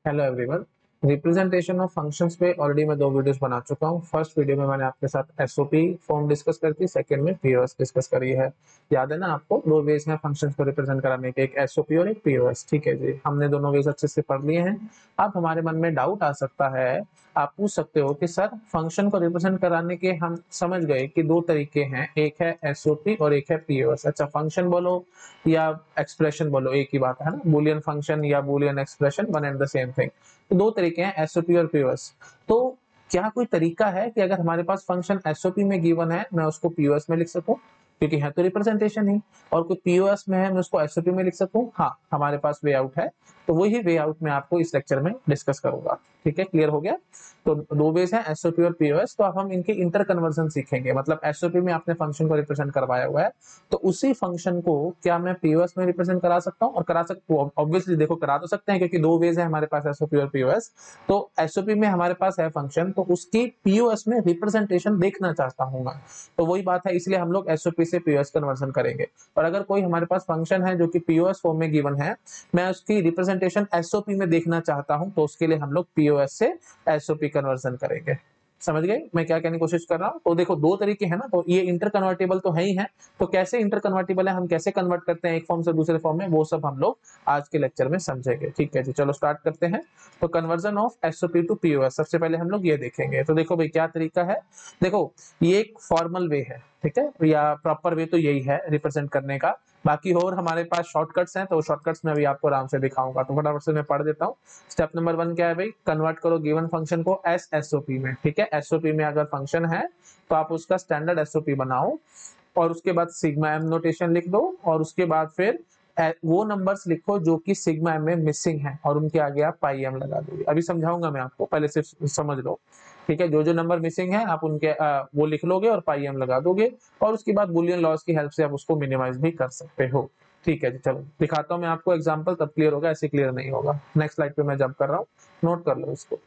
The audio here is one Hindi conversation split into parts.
Hello everyone. Representation of functions पे ऑलरेडी मैं दो वीडियोस बना चुका हूँ। फर्स्ट वीडियो में मैंने आपके साथ एसओपी फॉर्म डिस्कस करी थी, सेकंड में पीओएस डिस्कस करी है। याद है ना आपको? दो वेज हैं फंक्शंस को रिप्रेजेंट कराने के, एक एसओपी और एक पीओएस। ठीक है जी, हमने दोनों वेज अच्छे से पढ़ लिए हैं। अब हमारे मन में डाउट आ सकता है, आप पूछ सकते हो कि सर फंक्शन को रिप्रेजेंट कराने के हम समझ गए कि दो तरीके हैं, एक है एसओपी और एक है पीओएस। अच्छा, फंक्शन बोलो या एक्सप्रेशन बोलो एक ही बात है ना, बूलियन फंक्शन या Boolean expression, one and the same thing. तो दो तरीके हैं, एसओपी और पीओएस। तो क्या कोई तरीका है कि अगर हमारे पास फंक्शन एसओपी में गिवन है मैं उसको पीओएस में लिख सकूं, क्योंकि है तो रिप्रेजेंटेशन ही, और कोई पीओएस में है मैं उसको एसओपी में लिख सकूं? हाँ, हमारे पास वे आउट है। तो वही वे आउट मैं आपको इस लेक्चर में डिस्कस करूंगा। ठीक है, क्लियर हो गया? तो दो वेज हैं, एसओपी और पीओएस। तो अब हम इनके इंटर कन्वर्जन सीखेंगे। मतलब एसओपी में आपने फंक्शन को रिप्रेजेंट करवाया हुआ है, तो उसी फंक्शन को क्या मैं पीओएस में रिप्रेजेंट करा सकता हूँ? और करा सकता हूँ ऑब्वियसली, देखो करा तो सकते हैं क्योंकि दो वेज है हमारे पास, एसओपी और पीओएस। तो एसओपी में हमारे पास है फंक्शन, तो उसकी पीओएस में रिप्रेजेंटेशन देखना चाहता हूँ मैं। तो वही बात है, इसलिए हम लोग एसओपी से पीओएस कन्वर्जन करेंगे। और अगर कोई हमारे पास फंक्शन है जो कि पीओएस फॉर्म में गिवन है, मैं उसकी रिप्रेजेंटेशन एसओपी में देखना चाहता हूँ, तो उसके लिए हम लोग पीओएस से एसओपी कन्वर्जन करेंगे। समझ गए मैं क्या कहने की कोशिश कर रहा हूँ? तो देखो दो तरीके हैं ना, तो ये इंटर कन्वर्टेबल तो है ही है। तो कैसे इंटर कन्वर्टेबल है, हम कैसे कन्वर्ट करते हैं एक फॉर्म से दूसरे फॉर्म में, वो सब हम लोग आज के लेक्चर में समझेंगे। ठीक है जी, चलो स्टार्ट करते हैं। तो conversion of SOP to POS, सबसे पहले हम लोग ये देखेंगे। तो देखो भाई क्या तरीका है। देखो ये एक फॉर्मल वे है, ठीक है, या प्रॉपर वे तो यही है रिप्रेजेंट करने का। बाकी और हमारे पास शॉर्टकट्स हैं, तो शॉर्टकट्स में अभी आपको आराम से दिखाऊंगा। तो फटाफट से मैं पढ़ देता हूँ। स्टेप नंबर 1 क्या है भाई? कन्वर्ट करो गिवन फंक्शन को एस एसओपी में। ठीक है, एसओपी में अगर फंक्शन है तो आप उसका स्टैंडर्ड एसओपी बनाओ, और उसके बाद सिग्मा एम नोटेशन लिख दो, और उसके बाद फिर वो नंबर्स लिखो जो कि सिग्मा एम में मिसिंग है, और उनके आगे आप पाई एम लगा दोगे। अभी समझाऊंगा मैं आपको, पहले सिर्फ समझ लो। ठीक है, जो जो नंबर मिसिंग है आप उनके वो लिख लोगे और पाई एम लगा दोगे, और उसके बाद बुलियन लॉस की हेल्प से आप उसको मिनिमाइज भी कर सकते हो। ठीक है जी, चलो दिखाता हूँ मैं आपको एग्जांपल, तब क्लियर होगा, ऐसे क्लियर नहीं होगा। नेक्स्ट स्लाइड पे मैं जंप कर रहा हूँ, नोट कर लो इसको।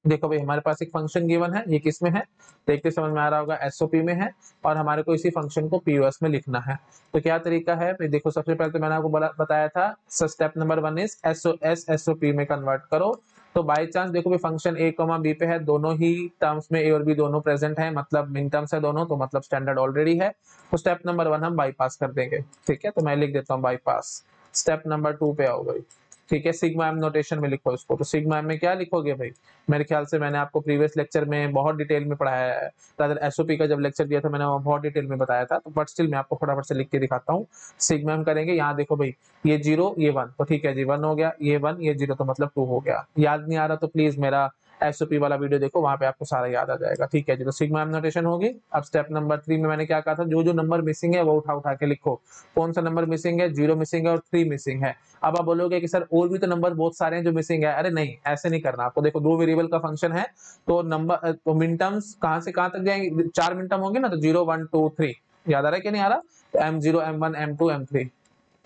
देखो भाई हमारे पास एक फंक्शन गिवन है, ये किस में है देखते समझ में आ रहा होगा, एसओपी में है, और हमारे को इसी फंक्शन को पीओएस में लिखना है। तो क्या तरीका है भाई? देखो सबसे पहले तो मैंने आपको बताया था, स्टेप नंबर 1 इज एसओपी में कन्वर्ट करो। तो बाय चांस देखो भाई फंक्शन ए कॉमा बी पे है, दोनों ही टर्म्स में ए और बी दोनों प्रेजेंट है, मतलब मिन टर्म्स है दोनों, तो मतलब स्टैंडर्ड ऑलरेडी है। तो स्टेप नंबर 1 हम बाईपास कर देंगे। ठीक है, तो मैं लिख देता हूँ बाईपास। स्टेप नंबर 2 पे आओ भाई। ठीक है, सिग्मा एम नोटेशन में लिखो इसको। तो सिग्मा एम में क्या लिखोगे भाई? मेरे ख्याल से मैंने आपको प्रीवियस लेक्चर में बहुत डिटेल में पढ़ाया है, रादर एसओपी का जब लेक्चर दिया था मैंने बहुत डिटेल में बताया था, तो बट स्टिल मैं आपको फटाफट से लिख के दिखाता हूँ। सिग्मा एम करेंगे, यहाँ देखो भाई, ये 0 ये 1, तो ठीक है जी 1 हो गया, ये 1 ये 0, तो मतलब 2 हो गया। याद नहीं आ रहा तो प्लीज मेरा एसओपी वाला वीडियो देखो, वहां पे आपको सारा याद आ जाएगा। ठीक है जी, तो सिग्मा एम नोटेशन होगी। अब स्टेप नंबर 3 में मैंने क्या कहा था, जो जो नंबर मिसिंग है वो उठा उठा के लिखो। कौन सा नंबर मिसिंग है? 0 मिसिंग है और 3 मिसिंग है। अब आप बोलोगे कि सर और भी तो नंबर बहुत सारे हैं जो मिसिंग है। अरे नहीं, ऐसे नहीं करना आपको। देखो दो वेरिएबल का फंक्शन है, तो नंबर तो मिन टर्म्स कहां से कहां तक जाएंगे? 4 मिन टर्म होंगे ना, तो 0 1 2 3, याद आ रहा है कि नहीं आ रहा? तो M0 M1 M2 M3,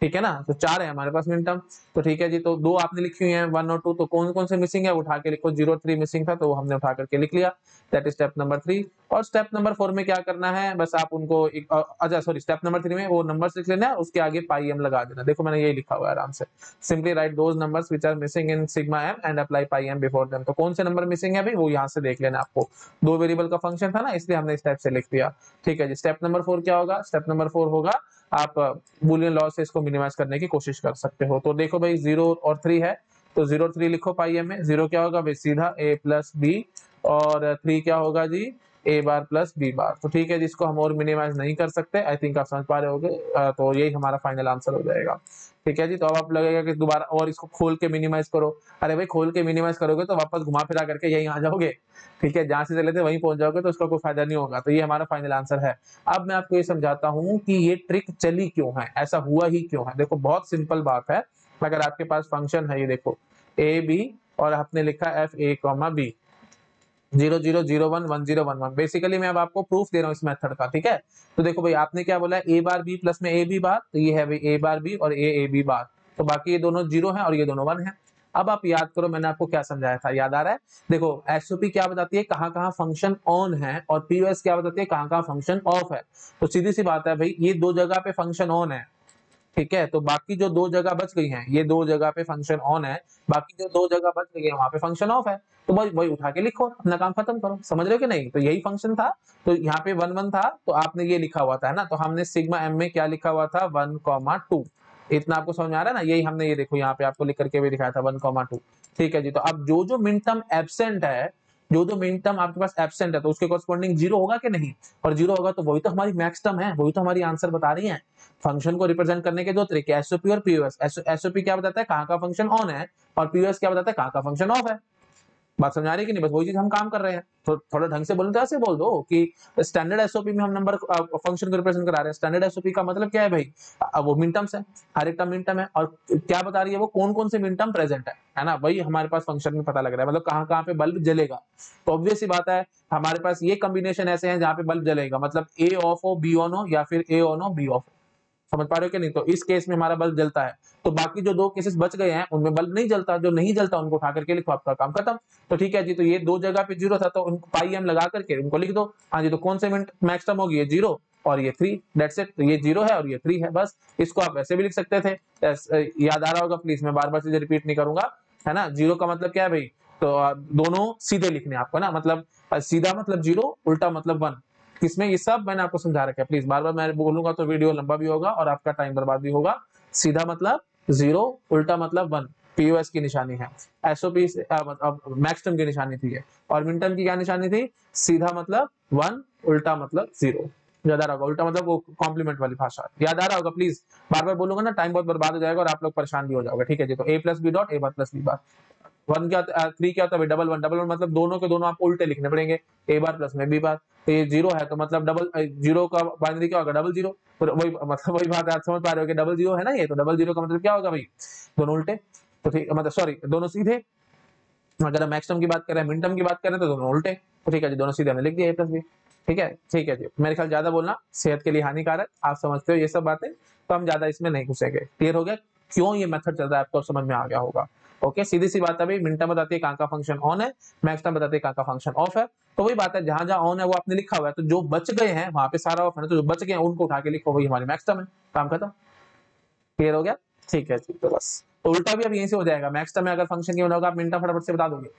ठीक है ना, तो 4 है हमारे पास मिन टर्म। तो ठीक है जी, तो दो आपने लिखी हुई है 1 और 2, तो कौन कौन से मिसिंग है उठा के लिखो। 0 3 मिसिंग था, तो हमने उठा करके लिख लिया। That is step number 3। और स्टेप नंबर 4 में क्या करना है, बस आप उनको अच्छा सॉरी, स्टेप नंबर 3 में वो नंबर्स लिख लेना है, उसके आगे पाई एम लगा देना। देखो मैंने यही लिखा हुआ है आराम से, simply write those numbers which are missing in sigma m and apply pi m before them. तो कौन से नंबर मिसिंग है भाई, वो यहाँ से देख लेना आपको। दो वेरिएबल का फंक्शन था ना, इसलिए हमने इस टाइप से लिख दिया। ठीक है जी, स्टेप नंबर 4 क्या होगा? स्टेप नंबर 4 होगा आप बुलियन लॉस से इसको मिनिमाइज करने की कोशिश कर सकते हो। तो देखो भाई 0 और 3 है, तो 0 3 लिखो पाई एम में। 0 क्या होगा भाई? सीधा a प्लस बी, और 3 क्या होगा जी? a बार प्लस b बार। तो ठीक है, जिसको हम और मिनिमाइज नहीं कर सकते, आई थिंक आप समझ पा रहे होगे। तो यही हमारा फाइनल आंसर हो जाएगा। ठीक है जी, तो अब आप लगेगा कि दोबारा और इसको खोल के मिनिमाइज करो। अरे भाई खोल के मिनिमाइज करोगे तो वापस घुमा फिरा करके यही आ जाओगे। ठीक है, जहां से चले थे वहीं पहुंच जाओगे, तो उसका कोई फायदा नहीं होगा। तो ये हमारा फाइनल आंसर है। अब मैं आपको ये समझाता हूँ कि ये ट्रिक चली क्यों है, ऐसा हुआ ही क्यों है। देखो बहुत सिंपल बात है। अगर आपके पास फंक्शन है, ये देखो ए बी, और आपने लिखा f a comma b, 00011011, basically मैं अब आपको प्रूफ दे रहा हूँ इस मेथड का। ठीक है, तो देखो भाई आपने क्या बोला है, ए बार बी प्लस में ए बी बार, तो ये है भाई ए बार बी और ए बी बार। तो बाकी ये दोनों 0 है और ये दोनों 1 है। अब आप याद करो मैंने आपको क्या समझाया था, याद आ रहा है? देखो एसओपी क्या बताती है, कहां कहां फंक्शन ऑन है, और पीओएस क्या बताती है, कहां कहां फंक्शन ऑफ है। तो सीधी सी बात है भाई, ये दो जगह पे फंक्शन ऑन है, ठीक है, तो बाकी जो दो जगह बच गई हैं, ये दो जगह पे फंक्शन ऑन है, बाकी जो दो जगह बच गई है वहां पे फंक्शन ऑफ है, तो वही उठा के लिखो, अपना काम खत्म करो। समझ रहे हो कि नहीं? तो यही फंक्शन था, तो यहाँ पे 1 1 था, तो आपने ये लिखा हुआ था, है ना, तो हमने सिग्मा एम में क्या लिखा हुआ था, 1,2। इतना आपको समझ में आ रहा है ना? यही हमने, ये देखो यहाँ पे आपको लिख करके भी दिखाया था 1,2। ठीक है जी, तो अब जो जो मिन टर्म एब्सेंट है, जो जो मिन टर्म आपके पास एब्सेंट है, तो उसके कॉरस्पॉन्डिंग जीरो होगा कि नहीं? और जीरो होगा तो वही तो हमारी मैक्स टर्म है, वही तो हमारी आंसर बता रही है। फंक्शन को रिप्रेजेंट करने के दो तरीके, एसओपी और पीओएस। एसओपी क्या बताता है, कहाँ का फंक्शन ऑन है, और पीओएस क्या बताता है, कहाँ का फंक्शन ऑफ है। बात समझ आ रही है कि नहीं? बस वही चीज हम काम कर रहे हैं। तो थोड़ा ढंग से बोलने तो ऐसे बोल दो कि स्टैंडर्ड एसओपी में हम नंबर फंक्शन को रिप्रेजेंट करा रहे हैं। स्टैंडर्ड एसओपी का मतलब क्या है भाई? वो मिन टर्म्स है, हर एक टर्म मिन टर्म है, और क्या बता रही है वो, कौन कौन से मिन टर्म प्रेजेंट है ना? वही हमारे पास फंक्शन में पता लग रहा है, मतलब कहाँ कहाँ पे बल्ब जलेगा। तो ऑब्वियस सी बात है, हमारे पास ये कॉम्बिनेशन ऐसे हैं जहाँ पे बल्ब जलेगा, मतलब ए ऑफ हो, बी ऑन हो, या फिर ए ऑन हो, बी ऑफ हो। समझ पा रहे हो कि नहीं? तो इस केस में हमारा बल्ब जलता है, तो बाकी जो दो केसेस बच गए हैं उनमें बल्ब नहीं जलता, जो नहीं जलता उनको उठा करके लिखो, आपका काम खत्म। तो ठीक है जी, तो ये दो जगह पे जीरो था, तो उनको पाई एम लगा करके उनको लिख दो। हाँ जी, तो कौन से मिनट मैक्स टर्म होगी, ये जीरो और ये 3, दैट्स इट। तो ये जीरो है और ये 3 है, बस। इसको आप ऐसे भी लिख सकते थे, याद आ रहा होगा, प्लीज मैं बार बार चीजें रिपीट नहीं करूंगा, है ना। जीरो का मतलब क्या है भाई? तो दोनों सीधे लिखने आपको ना, मतलब सीधा मतलब जीरो, उल्टा मतलब 1। किसमें? ये सब मैंने आपको समझा रखा है, प्लीज बार बार मैं बोलूंगा तो वीडियो लंबा भी होगा और आपका टाइम बर्बाद भी होगा। सीधा मतलब जीरो, उल्टा मतलब 1, पीओएस की निशानी है। एसओपी मैक्स टर्म की निशानी थी ये, और मिन टर्म की क्या निशानी थी? सीधा मतलब 1, उल्टा मतलब 0। याद आ रहा होगा, उल्टा मतलब वो कॉम्प्लीमेंट वाली भाषा, याद आ रहा होगा। प्लीज बार बार बोलूंगा ना, टाइम बहुत बर्बाद हो जाएगा और आप लोग परेशान भी हो जाओगे। ठीक है जी, तो ए प्लस बी डॉट, ए बार प्लस बी बार। 1 क्या, 3 क्या होता है? डबल वन, डबल वन मतलब दोनों के दोनों आपको उल्टे लिखने पड़ेंगे, ए बार प्लस में बी बार। तो ये जीरो है, तो मतलब डबल जीरो का बाइनरी क्या होगा? Double zero. तो वही मतलब वही बात है, आप समझ पा रहे हो कि डबल जीरो है ना ये, तो डबल जीरो का मतलब क्या होगा भाई? दोनों उल्टे। तो ठीक, मतलब सॉरी, दोनों सीधे। अगर हम मैक्स टर्म की बात करें, मिन टर्म की बात करें, तो दोनों उल्टे। तो ठीक है जी, दोनों सीधे हमने लिख दिया, ए प्लस बी। ठीक है, ठीक है जी। मेरे ख्याल ज्यादा बोलना सेहत के लिए हानिकारक, आप समझते हो ये सब बातें, तो हम ज्यादा इसमें नहीं घुसेंगे। क्लियर हो गया क्यों ये मेथड चल रहा है? आपको समझ में आ गया होगा। ओके, सीधी सी बात है भाई, मिन टर्म बताती है कहाँ का फंक्शन ऑन है, मैक्स टर्म बताती है कहाँ का फंक्शन ऑफ है। तो वही बात है, जहां जहां ऑन है वो आपने लिखा हुआ है, तो जो बच गए हैं वहां पे सारा ऑफ है, तो जो बच गए हैं उनको उठा के लिखो, वही हमारी मैक्स टर्म है, काम खत्म। क्लियर हो गया? ठीक है जी, तो बस। तो उल्टा भी अब यहीं से हो जाएगा, मैक्स टर्म में अगर फंक्शन की होगा, आप मिन टर्म फटाफट से बता दोगे।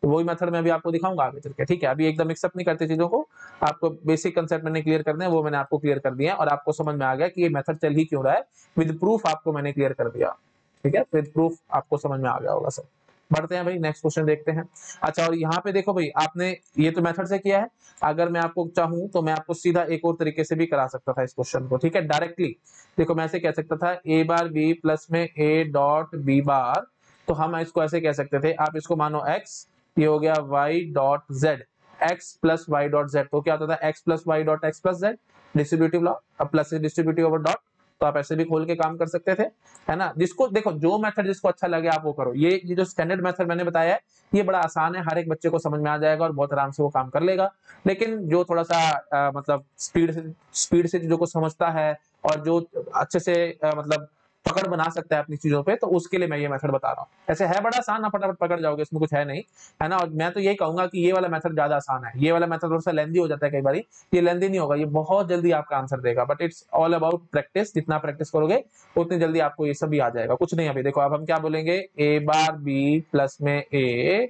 तो वही मेथड मैं अभी आपको दिखाऊंगा आगे चल के। ठीक है, अभी एकदम मिक्सअप नहीं करते चीजों को, आपको बेसिक कंसेप्ट मैंने क्लियर करने हैं, वो मैंने आपको क्लियर कर दिया है, और आपको समझ में आ गया कि ये मेथड चल ही क्यों रहा है। विद प्रूफ आपको मैंने क्लियर कर दिया। ठीक है, विद प्रूफ आपको समझ में आ गया होगा सर। बढ़ते हैं भाई, नेक्स्ट क्वेश्चन देखते हैं। अच्छा, और यहाँ पे देखो भाई, आपने ये तो मेथड से किया है, अगर मैं आपको चाहूं तो मैं आपको सीधा एक और तरीके से भी करा सकता था इस क्वेश्चन को। ठीक है, डायरेक्टली देखो, मैं ऐसे कह सकता था ए बार बी प्लस में ए डॉट बी बार। तो हम इसको ऐसे कह सकते थे, आप इसको मानो x, ये हो गया y dot z, x plus Y dot z। तो क्या होता था, x plus Y dot x plus z, distributive law, अब प्लस से डिस्ट्रीब्यूटिव ओवर डॉट। तो आप ऐसे भी खोल के काम कर सकते थे, है ना। जिसको देखो, जो मेथड जिसको अच्छा लगे आप वो करो। ये जो स्टैंडर्ड मेथड मैंने बताया है, ये बड़ा आसान है, हर एक बच्चे को समझ में आ जाएगा और बहुत आराम से वो काम कर लेगा। लेकिन जो थोड़ा सा मतलब स्पीड से चीजों को समझता है, और जो अच्छे से मतलब पकड़ बना सकता है अपनी चीजों पे, तो उसके लिए मैं ये मेथड बता रहा हूँ। ऐसे है बड़ा आसान, ना फटाफट पकड़ जाओगे, इसमें कुछ है नहीं, है ना। और मैं तो यही कहूंगा कि ये वाला मेथड ज्यादा आसान है, ये वाला मेथड थोड़ा सा लेंदी हो जाता है कई बार। ये लेंदी नहीं होगा, ये बहुत जल्दी आपका आंसर देगा, but it's all about practice. जितना प्रैक्टिस करोगे उतनी जल्दी आपको ये सब भी आ जाएगा। कुछ नहीं, अभी देखो, अब हम क्या बोलेंगे, ए बार बी प्लस में A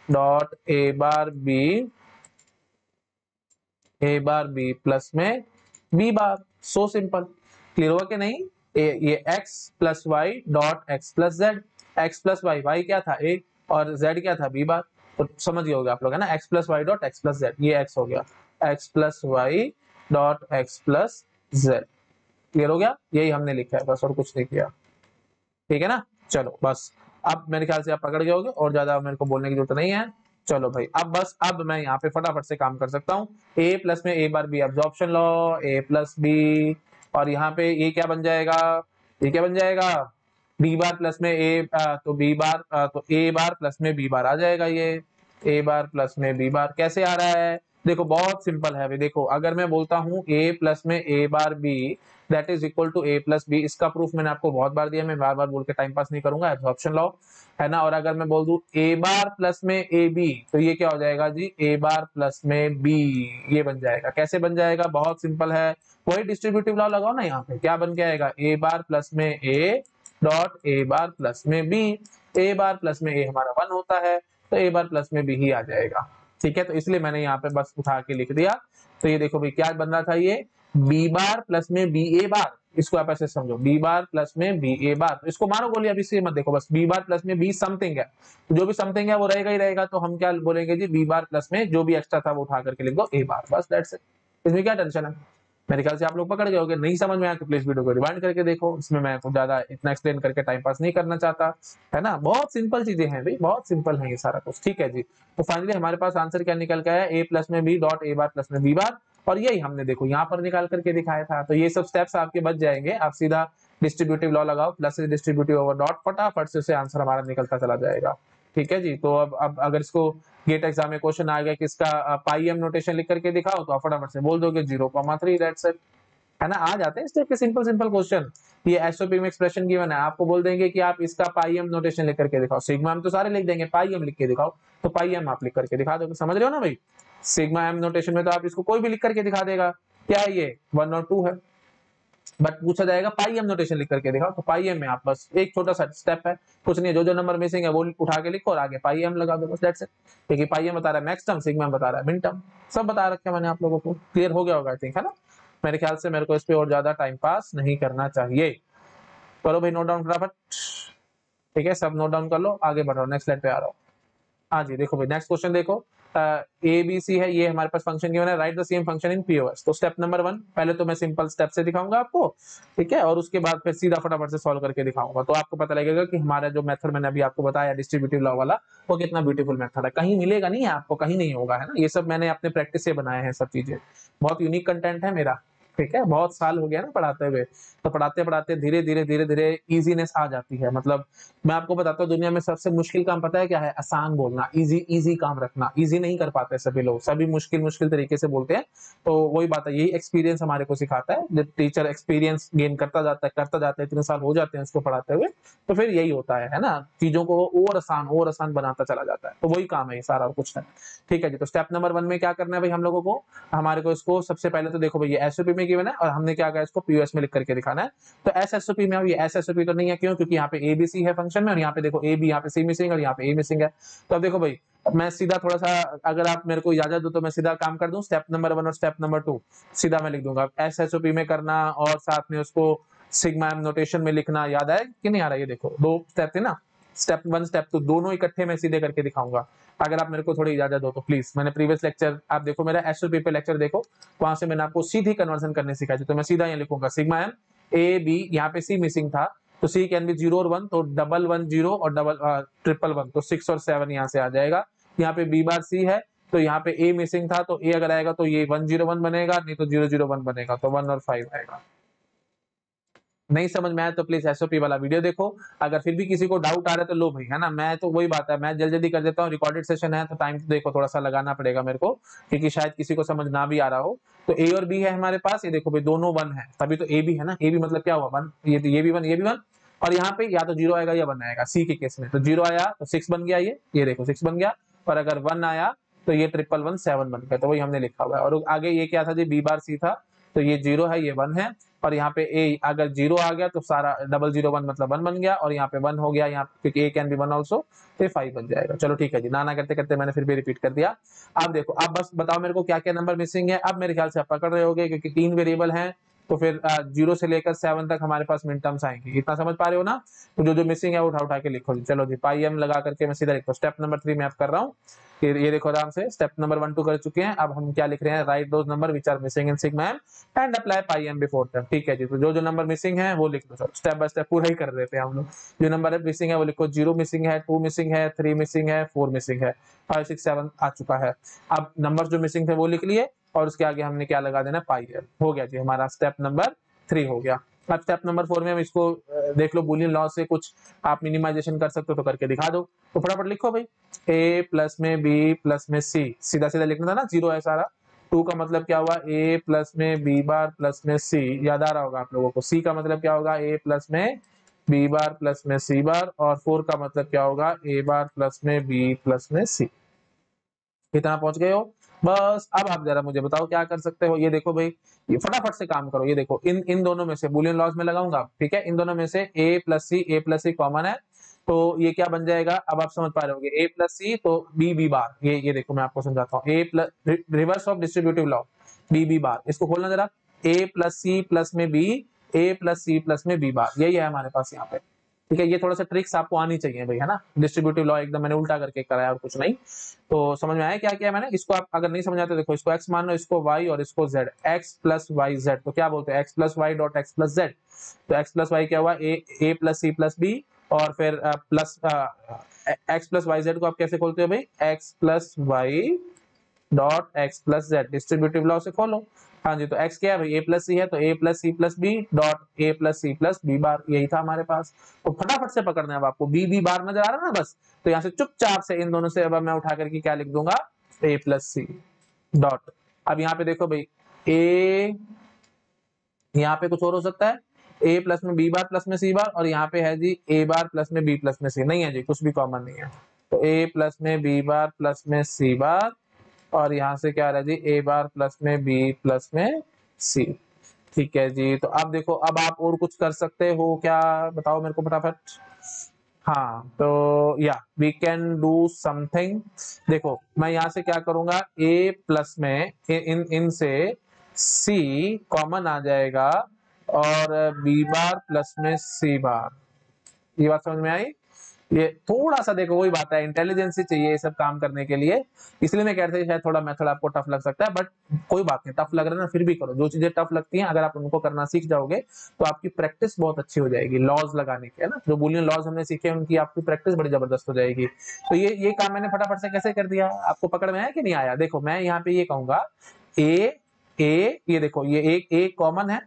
dot A bar B plus में B bar. So simple. Clear हुआ कि नहीं? ये x plus Y dot x plus Z. X plus Y, Y क्या था a, और z क्या था b बार। तो समझ गए होगे आप लोग, है ना। x plus Y dot x plus z, ये x हो गया, x plus Y dot x plus z. Clear हो गया? यही हमने लिखा है बस, और कुछ नहीं किया। ठीक है ना, चलो बस। अब मेरे ख्याल से आप पकड़ गए होगे, और ज्यादा मेरे को बोलने की जरूरत नहीं है। चलो भाई, अब बस, अब मैं यहाँ पे फटाफट से काम कर सकता हूँ। ए प्लस में ए बार बी, एब्जॉर्प्शन लॉ, ए प्लस बी, और यहाँ पे ये क्या बन जाएगा, ये क्या बन जाएगा, बी बार प्लस में ए, तो बी बार, तो ए बार प्लस में बी बार आ जाएगा। ये ए बार प्लस में बी बार कैसे आ रहा है, देखो बहुत सिंपल है अभी। देखो अगर मैं बोलता हूँ a प्लस में a bar b that is equal to a plus b, इसका प्रूफ मैंने आपको बहुत बार दिया, मैं बार बार बोल के टाइम पास नहीं करूंगा, एब्जॉर्प्शन लॉ है ना। और अगर मैं बोल दूं a बार प्लस में a b तो ये क्या हो जाएगा जी, a बार प्लस में b, ये बन जाएगा। कैसे बन जाएगा, बहुत सिंपल है, वही डिस्ट्रीब्यूटिव लॉ लगाओ ना, यहाँ पे क्या बन के आएगा, a बार प्लस में a dot a bar plus में b, a बार प्लस में a हमारा 1 होता है तो a बार प्लस में b ही आ जाएगा। ठीक है, तो इसलिए मैंने यहाँ पे बस उठा के लिख दिया। तो ये देखो भाई क्या बन रहा था, ये b बार प्लस में b a बार, इसको आप ऐसे समझो b बार प्लस में b a बार, तो इसको मारो गोली, अभी से मत देखो, बस b बार प्लस में b समथिंग है, तो जो भी समथिंग है वो रहेगा ही रहेगा, तो हम क्या बोलेंगे जी, b बार प्लस में जो भी एक्स्ट्रा था वो उठा करके लिख दो a बार, बस दैट्स इट। इसमें क्या टेंशन है, मेरे ख्याल से आप लोग पकड़ गए होंगे। नहीं समझ में आया तो प्लीज वीडियो को रिवाइंड करके देखो, इसमें मैं कुछ ज्यादा इतना एक्सप्लेन करके टाइम पास नहीं करना चाहता, है ना। बहुत सिंपल चीजें हैं भाई, बहुत सिंपल है ये सारा कुछ, ठीक है जी। तो फाइनली हमारे पास आंसर क्या निकल के आया, a प्लस में b dot a bar plus में b बार, और यही हमने देखो यहाँ पर निकाल करके दिखाया था। तो ये सब स्टेप्स आपके बच जाएंगे, आप सीधा डिस्ट्रीब्यूटिव लॉ लगाओ, प्लस डिस्ट्रीब्यूटिव ओवर डॉट, फटाफट से आंसर हमारा निकलता चला जाएगा। ठीक है जी। तो अब अगर इसको गेट एग्जाम में क्वेश्चन आ गया कि इसका पाई एम नोटेशन लिख करके दिखाओ, तो आप फटाफट से बोल दोगे 0,3, दैट्स इट, है ना। आ जाते हैं इस टाइप के सिंपल सिंपल क्वेश्चन। ये एसओपी में एक्सप्रेशन गिवन है, आपको बोल देंगे कि आप इसका पाई एम नोटेशन लिख करके दिखाओ, सिग्मा एम तो सारे लिख देंगे, पाई एम लिख के दिखाओ, तो पाई एम आप लिख करके दिखा दोगे, समझ रहे हो ना भाई। सिग्मा एम नोटेशन में तो आप इसको कोई भी लिख करके दिखा देगा, क्या है ये 1 और 2 है, बट पूछा जाएगा पाई एम नोटेशन लिख करके दिखाओ, तो पाई एम में आप बस एक छोटा सा स्टेप है, कुछ नहीं है, जो जो नंबर मिसिंग है वो उठा के लिखो और आगे पाई एम लगा दो, बस दैट्स इट। क्योंकि पाई एम बता रहा है मैक्स टर्म, सिग्मा एम बता रहा है मिन टर्म, सब बता रखा है मैंने आप लोगों को, क्लियर हो गया होगा आई थिंक, है ना। मेरे ख्याल से मेरे को इस पे और ज्यादा टाइम पास नहीं करना चाहिए। करो भाई नोट डाउन फटाफट, ठीक है, सब नोट डाउन कर लो, आगे बढ़ रहा हूँ, नेक्स्ट स्लाइड पे आ रहा हूँ। हाँ जी, देखो भाई नेक्स्ट क्वेश्चन देखो, ए बी सी है, ये हमारे पास फंक्शन गिवन है, right the same function in POS. तो स्टेप नंबर 1, पहले तो मैं सिंपल स्टेप से दिखाऊंगा आपको, ठीक है, और उसके बाद फिर सीधा फटाफट से सॉल्व करके दिखाऊंगा, तो आपको पता लगेगा कि हमारा जो मेथड मैंने अभी आपको बताया डिस्ट्रीब्यूटिव लॉ वाला, वो कितना ब्यूटीफुल मेथड है, कहीं मिलेगा नहीं है आपको, कहीं नहीं होगा, है ना। ये सब मैंने अपने प्रैक्टिस से बनाए हैं सब चीजें, बहुत यूनिक कंटेंट है मेरा, ठीक है, बहुत साल हो गया ना पढ़ाते हुए, तो पढ़ाते पढ़ाते धीरे धीरे इजीनेस आ जाती है। मतलब मैं आपको बताता हूँ, दुनिया में सबसे मुश्किल काम पता है क्या है, आसान बोलना, इजी इजी काम रखना, इजी नहीं कर पाते सभी लोग, सभी मुश्किल मुश्किल तरीके से बोलते हैं। तो वही बात है, यही एक्सपीरियंस हमारे को सिखाता है, जब टीचर एक्सपीरियंस गेन करता जाता है, इतने साल हो जाते हैं उसको पढ़ाते हुए, तो फिर यही होता है ना, चीजों को और आसान बनाता चला जाता है, तो वही काम है ये सारा, और कुछ नहीं। ठीक है जी। तो स्टेप नंबर 1 में क्या करना है भाई हम लोगों को, हमारे को इसको सबसे पहले तो देखो भाई ये एसओपी में गिवन है, और हमने क्या कहा, इसको पीओएस में लिख करके दिखाना है। तो एसएसओपी में, अब ये एसएसओपी तो नहीं है, क्यों, क्योंकि यहाँ पे एबीसी है फंक्शन में, और यहाँ पे देखो ए बी, यहाँ पे सी मिसिंग और यहाँ पे ए मिसिंग है। तो अब देखो भाई, मैं सीधा थोड़ा सा, अगर आप मेरे को इजाजत दो तो मैं सीधा काम कर दूं, स्टेप नंबर 1 और स्टेप नंबर 2 सीधा मैं लिख दूंगा, एसएसओपी में करना और साथ में उसको सिग्मा एम नोटेशन में लिखना, याद आया कि नहीं आ रहा, ये देखो 2 स्टेप थे ना, स्टेप 1 स्टेप 2 दोनों इकट्ठे मैं सीधे करके दिखाऊंगा, अगर आप मेरे को थोड़ी इजाजत दो तो प्लीज। मैंने प्रीवियस लेक्चर आप देखो, मेरा एसओपी पे लेक्चर देखो, वहां से मैंने आपको सीधी कन्वर्जन करने सिखाई थी, तो मैं सीधा यहाँ लिखूंगा सिग्मा एम ए बी, यहाँ पे सी मिसिंग था, तो सी कैन बी 0 और 1, तो डबल 1 0 और डबल ट्रिपल 1, तो 6 और 7 यहाँ से आ जाएगा। यहाँ पे बी बार सी है, तो यहाँ पे ए मिसिंग था, तो ए अगर आएगा तो ये 1 0 1 बनेगा, नहीं तो 0 0 1 बनेगा, तो 1 और 5 आएगा। नहीं समझ में आया तो प्लीज एसओपी वाला वीडियो देखो, अगर फिर भी किसी को डाउट आ रहा है तो लो भाई, है ना। मैं तो वही बात है, मैं जल्दी जल्दी कर देता हूँ, रिकॉर्डेड सेशन है तो टाइम तो देखो थोड़ा सा लगाना पड़ेगा मेरे को, क्योंकि शायद किसी को समझ ना भी आ रहा हो। तो ए और बी है हमारे पास, ये देखो भाई दोनों 1 है, तभी तो ए बी है ना, ए बी मतलब क्या हुआ 1, ये भी 1 ये भी 1, और यहाँ पे या तो 0 आएगा या 1 आएगा, सी के केस में तो 0 आया तो 6 बन गया, ये देखो 6 बन गया, और अगर 1 आया तो ये 1 7 बन गया, तो वही हमने लिखा हुआ है। और आगे ये क्या था जी, बी बार सी था, तो ये 0 है, ये 1 है, और यहाँ पे ए अगर 0 आ गया तो सारा 0 0 1 मतलब 1 बन गया, और यहाँ पे 1 हो गया, यहाँ क्योंकि ए कैन बी 1 ऑल्सो, तो ये 5 बन जाएगा। चलो ठीक है जी, नाना करते करते मैंने फिर भी रिपीट कर दिया। अब देखो, अब बस बताओ मेरे को क्या क्या नंबर मिसिंग है। अब मेरे ख्याल से आप पकड़ रहे होगे, क्योंकि 3 वेरिएबल हैं, तो फिर 0 से लेकर 7 तक हमारे पास मिन टर्म्स आएंगे, इतना समझ पा रहे हो ना। तो जो जो मिसिंग है उठा उठा के लिखो जी। चलो जी, पाई एम लगा करके मैं सीधा लिखता हूँ, स्टेप नंबर 3 में आप कर रहा हूँ, ये देखो आराम से, स्टेप नंबर 1 2 कर चुके हैं, अब हम क्या लिख रहे हैं, write those number which are missing in sigma m and apply pi m before them. ठीक है जी, तो जो जो नंबर मिसिंग है वो लिख दो, चलो स्टेप बाय स्टेप पूरा ही कर देते हैं हम लोग। जो नंबर मिसिंग है वो लिखो, 0 मिसिंग है, 2 मिसिंग है, 3 मिसिंग है, 4 मिसिंग है, 5 6 7 आ चुका है। अब नंबर जो मिसिंग थे वो लिख लिए, और उसके आगे हमने क्या लगा देना, पाई एम, हो गया जी हमारा स्टेप नंबर 3 हो गया। अब स्टेप नंबर 4 में हम इसको देख लो, बूलियन लॉ से कुछ आप मिनिमाइजेशन कर सकते हो तो करके दिखा दो, तो फटाफट लिखो भाई, ए प्लस में बी प्लस में सी, सीधा सीधा लिखना था ना, जीरो है सारा। 2 का मतलब क्या हुआ, ए प्लस में बी बार प्लस में सी, याद आ रहा होगा आप लोगों को। सी का मतलब क्या होगा, ए प्लस में बी बार प्लस में सी बार, और 4 का मतलब क्या होगा, ए बार प्लस में बी प्लस में सी। कितना पहुंच गए हो? बस अब आप जरा मुझे बताओ क्या कर सकते हो। ये देखो भाई, ये फटाफट से काम करो। ये देखो, इन इन दोनों में से बुलियन लॉज में लगाऊंगा, ठीक है। इन दोनों में से ए प्लस सी कॉमन है, तो ये क्या बन जाएगा, अब आप समझ पा रहे होंगे। ए प्लस सी तो बी बी बार, ये देखो मैं आपको समझाता हूँ। A plus, reverse of distributive law, B B bar. इसको खोलना जरा, ए प्लस सी प्लस में B, A plus C plus में बी बार, यही है हमारे पास यहाँ पे, ठीक है। ये थोड़ा सा ट्रिक्स आपको आनी चाहिए भाई, है ना। डिस्ट्रीब्यूटिव लॉ एकदम मैंने उल्टा करके कराया और कुछ नहीं। तो समझ में आया क्या किया मैंने। इसको आप अगर नहीं समझ आते, देखो इसको x मान लो, इसको y और इसको z, x plus y z. तो क्या बोलते हैं, x plus Y dot x plus z. तो x प्लस वाई क्या हुआ, a plus C plus b, और फिर plus x plus y z को आप कैसे खोलते हो भाई, x plus Y dot x plus z, distributive law से खोलो। हाँ जी, तो x क्या है भाई, a प्लस सी है, तो a plus C plus B dot A plus C plus b bar, यही था हमारे पास। तो फटाफट से पकड़ना है अब आपको, बी बी बार नजर आ रहा है ना, बस। तो यहाँ से चुपचाप से इन दोनों से अब मैं उठा करके क्या लिख दूंगा, a प्लस सी डॉट। अब यहाँ पे देखो भाई, a यहाँ पे कुछ और हो सकता है, a प्लस में b बार प्लस में c बार, और यहाँ पे है जी a बार प्लस में b प्लस में c, नहीं है जी, कुछ भी कॉमन नहीं है। तो a प्लस में b बार प्लस में c बार, और यहाँ से क्या रहा जी, a बार प्लस में b प्लस में c, ठीक है जी। तो अब देखो, अब आप और कुछ कर सकते हो क्या, बताओ मेरे को फटाफट। हाँ, तो या वी कैन डू समथिंग। देखो मैं यहाँ से क्या करूंगा, a प्लस में इन इन से c कॉमन आ जाएगा, और b बार प्लस में c बार। ये बात समझ में आई। ये थोड़ा सा देखो, वही बात है, इंटेलिजेंस ही चाहिए ये सब काम करने के लिए। इसलिए मैं कहते हैं शायद थोड़ा मेथड आपको टफ लग सकता है, बट कोई बात नहीं, टफ लग रहा है ना, फिर भी करो। जो चीजें टफ लगती हैं अगर आप उनको करना सीख जाओगे तो आपकी प्रैक्टिस बहुत अच्छी हो जाएगी, लॉज लगाने के, है ना। जो बुलियन लॉज हमने सीखे उनकी आपकी प्रैक्टिस बड़ी जबरदस्त हो जाएगी। तो ये काम मैंने फटाफट से कैसे कर दिया, आपको पकड़ में आया कि नहीं आया। देखो मैं यहाँ पे ये कहूंगा, ए, ये देखो, ये एक ए कॉमन है,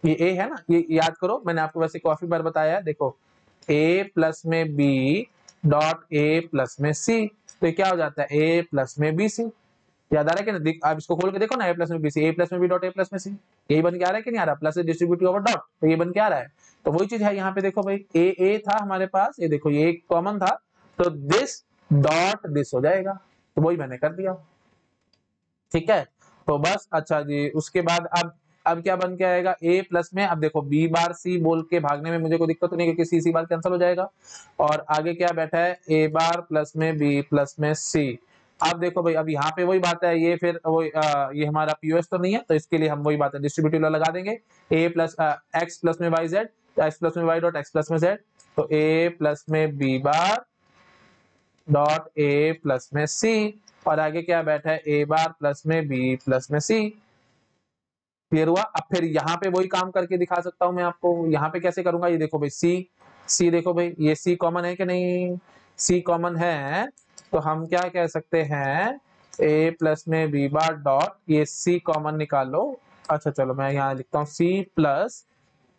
ये ए है ना, ये याद करो, मैंने आपको वैसे काफी बार बताया है। देखो a प्लस में b डॉट ए प्लस में c, तो ये क्या हो जाता है, a प्लस में बी सी। याद आ रहा है कि नहीं, आप इसको खोल के देखो ना, a प्लस में बी सी, ए प्लस में बी डॉट ए प्लस में सी, यही बन के आ रहा है कि नहीं आ रहा, प्लस डिस्ट्रीब्यूटिव ओवर डॉट, तो ये बन के आ रहा है। तो वही चीज है यहाँ पे, देखो भाई ए था हमारे पास, ये देखो ये कॉमन था, तो दिस डॉट दिस हो जाएगा, तो वही मैंने कर दिया, ठीक है। तो बस, अच्छा जी, उसके बाद अब क्या बन के आएगा, a प्लस में, अब देखो b बार c बोल के भागने में मुझे कोई दिक्कत तो नहीं, क्योंकि c बार कैंसिल हो जाएगा, और आगे क्या बैठा है, a बार प्लस में b प्लस में c। अब देखो भाई, अब यहाँ पे वही बात है, ये फिर वही ये हमारा पीओएस तो नहीं है, तो इसके लिए हम वही बात है, डिस्ट्रीब्यूटिव लॉ लगा देंगे, a प्लस x प्लस में y z, x प्लस में y डॉट x प्लस में z, तो a प्लस में b बार डॉट ए प्लस में सी, और आगे क्या बैठा है, ए बार प्लस में बी प्लस में सी। क्लियर हुआ। अब फिर यहाँ पे वही काम करके दिखा सकता हूं मैं आपको। यहाँ पे कैसे करूंगा, ये देखो भाई सी देखो भाई, ये सी कॉमन है कि नहीं, सी कॉमन है, तो हम क्या कह सकते हैं, ए प्लस में बी बार डॉट, ये सी कॉमन निकालो। अच्छा चलो मैं यहाँ लिखता हूँ, c plus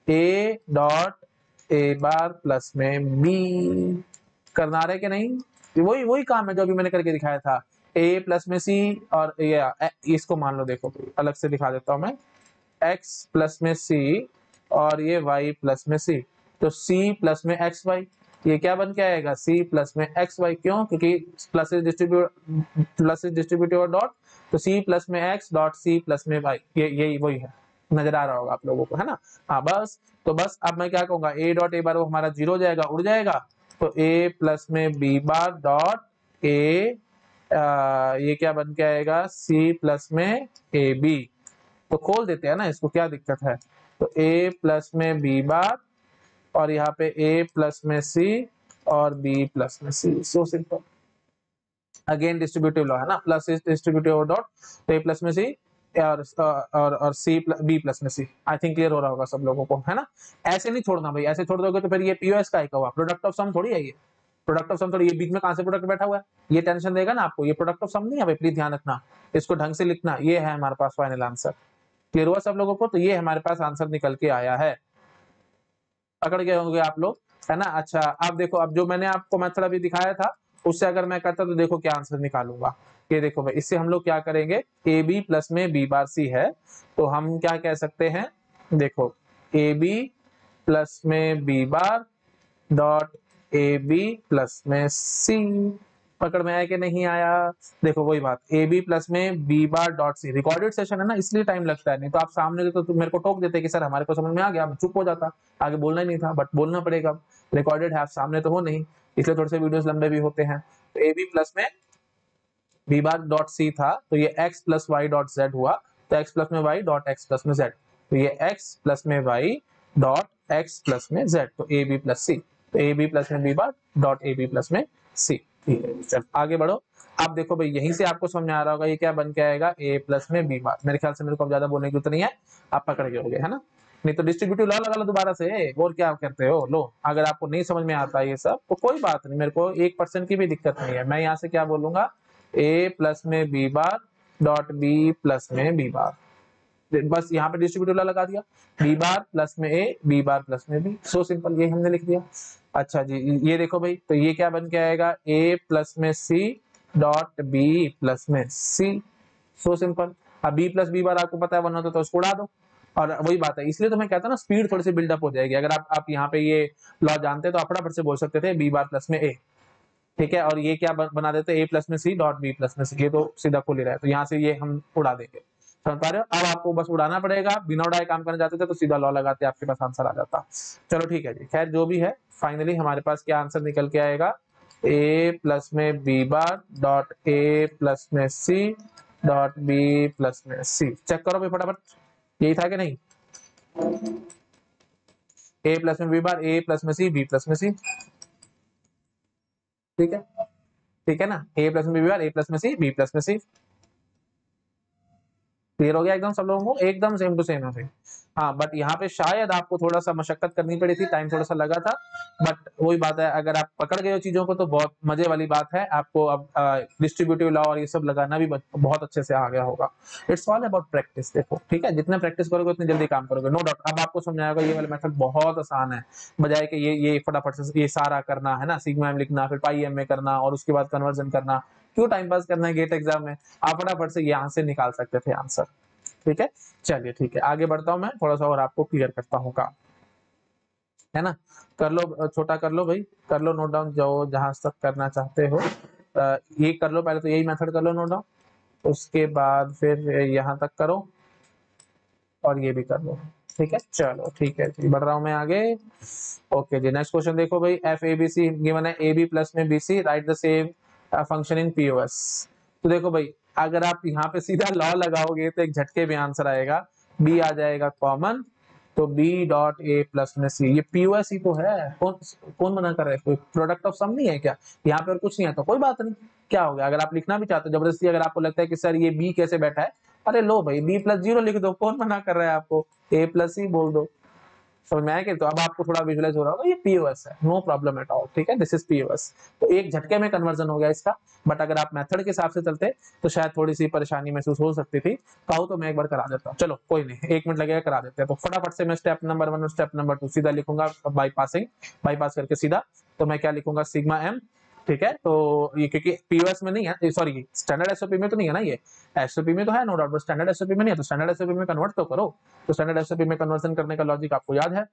a dot A bar plus में बी। करना रहे कि नहीं, वही वही काम है जो अभी मैंने करके दिखाया था, a प्लस में c, और ये इसको मान लो, देखो अलग से दिखा देता हूं मैं, x प्लस में c, और ये y प्लस में c, तो c प्लस में एक्स वाई, ये क्या बन के आएगा, c प्लस में एक्स वाई। क्यों, क्योंकि प्लस डिस्ट्रीब्यूटिव और डॉट, तो c प्लस में x डॉट c प्लस में y, ये यही वही है, नजर आ रहा होगा आप लोगों को, है ना। हाँ बस, तो बस अब मैं क्या कहूंगा, a डॉट ए बार वो हमारा जीरो हो जाएगा, उड़ जाएगा, तो a प्लस में b बार डॉट a, ये क्या बन के आएगा, c प्लस में ए बी। तो खोल देते हैं ना इसको, क्या दिक्कत है, तो a प्लस में b बार, और यहाँ पे a प्लस में c, और b प्लस में c, so simple. Again distributive law है ना, प्लस डिस्ट्रीब्यूटिव डॉट, तो a प्लस में c, और सी बी प्लस में सी। आई थिंक क्लियर हो रहा होगा सब लोगों को, है ना। ऐसे नहीं छोड़ना भाई, ऐसे छोड़ दोगे तो फिर ये पीओएस का हुआ, प्रोडक्ट ऑफ सम थोड़ी है ये, प्रोडक्ट ऑफ सम थोड़ी, ये बीच में कहां से प्रोडक्ट बैठा हुआ है, ये टेंशन देगा ना आपको, ये प्रोडक्ट ऑफ सम नहीं है भाई, प्लीज ध्यान रखना, इसको ढंग से लिखना। ये है हमारे पास फाइनल आंसर। क्लियर हुआ सब लोगों को, तो ये हमारे पास आंसर निकल के आया है, पकड़ गए होंगे आप लोग, है ना। अच्छा अब देखो, अब जो मैंने आपको मेथड अभी दिखाया था, उससे अगर मैं करता तो देखो क्या आंसर निकालूंगा। ये देखो भाई, इससे हम लोग क्या करेंगे, ए बी प्लस में बी बार सी है, तो हम क्या कह सकते हैं, देखो ए बी प्लस में B bar dot A B plus में सी। पकड़ में आया कि नहीं आया? देखो वही बात, ए बी प्लस में B bar dot c. Recorded session है ना, इसलिए टाइम लगता है, नहीं तो आप सामने तो मेरे को टोक देते कि सर हमारे को समझ में आ गया, चुप हो जाता, आगे बोलना ही नहीं था, बट बोलना पड़ेगा, रिकॉर्डेड है, आप सामने तो हो नहीं, इसलिए थोड़े से वीडियोस लंबे भी होते हैं। तो ए बी प्लस में बी बार डॉट सी था, तो ये x plus Y dot z हुआ, तो एक्स प्लस में वाई डॉट एक्स प्लस में जेड, तो ये एक्स प्लस में वाई डॉट एक्स प्लस में जेड, तो ए बी प्लस सी, तो ए बी प्लस में B bar dot A B plus में सी। ठीक है, चल आगे बढ़ो। अब देखो भाई, यहीं से आपको समझ में आ रहा होगा ये क्या बन के आएगा, ए प्लस में बी बार। मेरे ख्याल से मेरे को अब ज्यादा बोलने की जरूरत नहीं है, आप पकड़ गए होगे, है ना? नहीं तो डिस्ट्रीब्यूटिव लॉ लगा लो दोबारा से, और क्या करते हो लो। अगर आपको नहीं समझ में आता ये सब तो कोई बात नहीं, मेरे को 1% की भी दिक्कत नहीं है। मैं यहाँ से क्या बोलूंगा, ए प्लस में B bar dot B plus में बी बार, बस यहाँ पे डिस्ट्रीब्यूटिव लॉ लगा दिया, बी बार प्लस में ए, बी बार प्लस में बी, सो सिंपल, ये हमने लिख दिया। अच्छा जी, ये देखो भाई, तो ये क्या बन के आएगा, ए प्लस में सी डॉट बी प्लस में सी, सो सिंपल। अब बी प्लस बी बार आपको पता है 1 होता है, तो उसको उड़ा दो। और वही बात है, इसलिए तो मैं कहता हूँ ना, स्पीड थोड़ी सी बिल्डअप हो जाएगी। अगर आप यहाँ पे ये लॉ जानते तो आप फटाफट से बोल सकते थे बी बार प्लस में ए, ठीक है, और ये क्या बना देते, ए प्लस में सी डॉट बी प्लस में सी, ये तो सीधा खुल ही रहा है, तो यहाँ से ये हम उड़ा देंगे। समझ पा रहे हो? अब आपको बस उड़ाना पड़ेगा, बिना उड़ाए काम करना चाहते थे तो सीधा लॉ लगाते, आपके पास आंसर आ जाता। चलो ठीक है जी, खैर जो भी है, फाइनली हमारे पास क्या आंसर निकल के आएगा, ए प्लस में बी बार डॉट ए प्लस में सी डॉट बी प्लस में सी। चेक करो भाई फटाफट, यही था कि नहीं? ए प्लस में बी बार, ए प्लस में सी, बी प्लस में सी, ठीक है, ठीक है ना? ए प्लस में बी बार, ए प्लस में सी, बी प्लस में सी। क्लियर हो गया एकदम सब लोगों को, एकदम सेम टू सेम है। हाँ, बट यहाँ पे शायद आपको थोड़ा सा मशक्कत करनी पड़ी थी, टाइम थोड़ा सा लगा था, बट वही बात है, अगर आप पकड़ गए हो चीजों को तो बहुत मजे वाली बात है। आपको अब डिस्ट्रीब्यूटिव लॉ और ये सब लगाना भी बहुत अच्छे से आ गया होगा। इट्स ऑल अबाउट प्रैक्टिस, देखो ठीक है, जितना प्रैक्टिस करोगे उतनी जल्दी काम करोगे, नो डाउट। अब आपको समझ आएगा ये वाला मेथड बहुत आसान है, बजाय कि ये फटाफट से ये सारा करना है ना, सिग्मा एम लिखना, फिर पाई एम में करना, और उसके बाद कन्वर्जन करना, क्यों टाइम पास करना है गेट एग्जाम में? आप फटाफट से यहाँ से निकाल सकते थे आंसर। ठीक है, चलिए ठीक है, आगे बढ़ता हूं मैं, थोड़ा सा और आपको क्लियर करता हूँ काम, है ना? कर लो, छोटा कर लो भाई, कर लो नोट डाउन, जो जहां तक करना चाहते हो ये कर लो, पहले तो यही मेथड कर लो नोट डाउन, उसके बाद फिर यहाँ तक करो, और ये भी कर लो। ठीक है, चलो ठीक है जी, बढ़ रहा हूं मैं आगे। ओके जी, नेक्स्ट क्वेश्चन देखो भाई, f a b c given है, ए बी प्लस में b c, right the same function in POS. तो देखो भाई, अगर आप यहाँ पे सीधा लॉ लगाओगे तो एक झटके में आंसर आएगा, बी आ जाएगा कॉमन, तो बी डॉट ए प्लस में सी, ये पीओएस ही तो है, कौन कौन मना कर रहा है? कोई प्रोडक्ट ऑफ सम नहीं है क्या? यहाँ पे और कुछ नहीं है तो कोई बात नहीं, क्या हो गया? अगर आप लिखना भी चाहते हो जबरदस्ती, अगर आपको लगता है कि सर ये बी कैसे बैठा है, अरे लो भाई, बी प्लस जीरो लिख दो, कौन मना कर रहा है आपको? ए प्लस ही बोल दो। समझ में आया कि? तो अब आपको थोड़ा विजुअलाइज हो रहा होगा, ये पीओएस है, नो प्रॉब्लम एट ऑल, ठीक है, दिस इज पीओएस। तो एक झटके में कन्वर्जन हो गया इसका, बट अगर आप मेथड के हिसाब से चलते तो शायद थोड़ी सी परेशानी महसूस हो सकती थी। कहूँ तो मैं एक बार करा देता हूँ, चलो कोई नहीं, 1 मिनट लगेगा, करा देते हैं। तो फटाफट से मैं स्टेप नंबर 1 और स्टेप नंबर 2 सीधा लिखूंगा, बाईपास करके सीधा। तो मैं क्या लिखूंगा, सिग्मा एम, ठीक है, तो ये क्योंकि पीओएस में नहीं है, सॉरी स्टैंडर्ड एसओपी में तो नहीं है ना, ये एसओपी में तो है no doubt, but standard SOP में नहीं है, तो स्टैंडर्ड एसओपी में कन्वर्ट तो करो। तो स्टैंडर्ड एसओपी में कन्वर्जन करने का लॉजिक आपको याद है,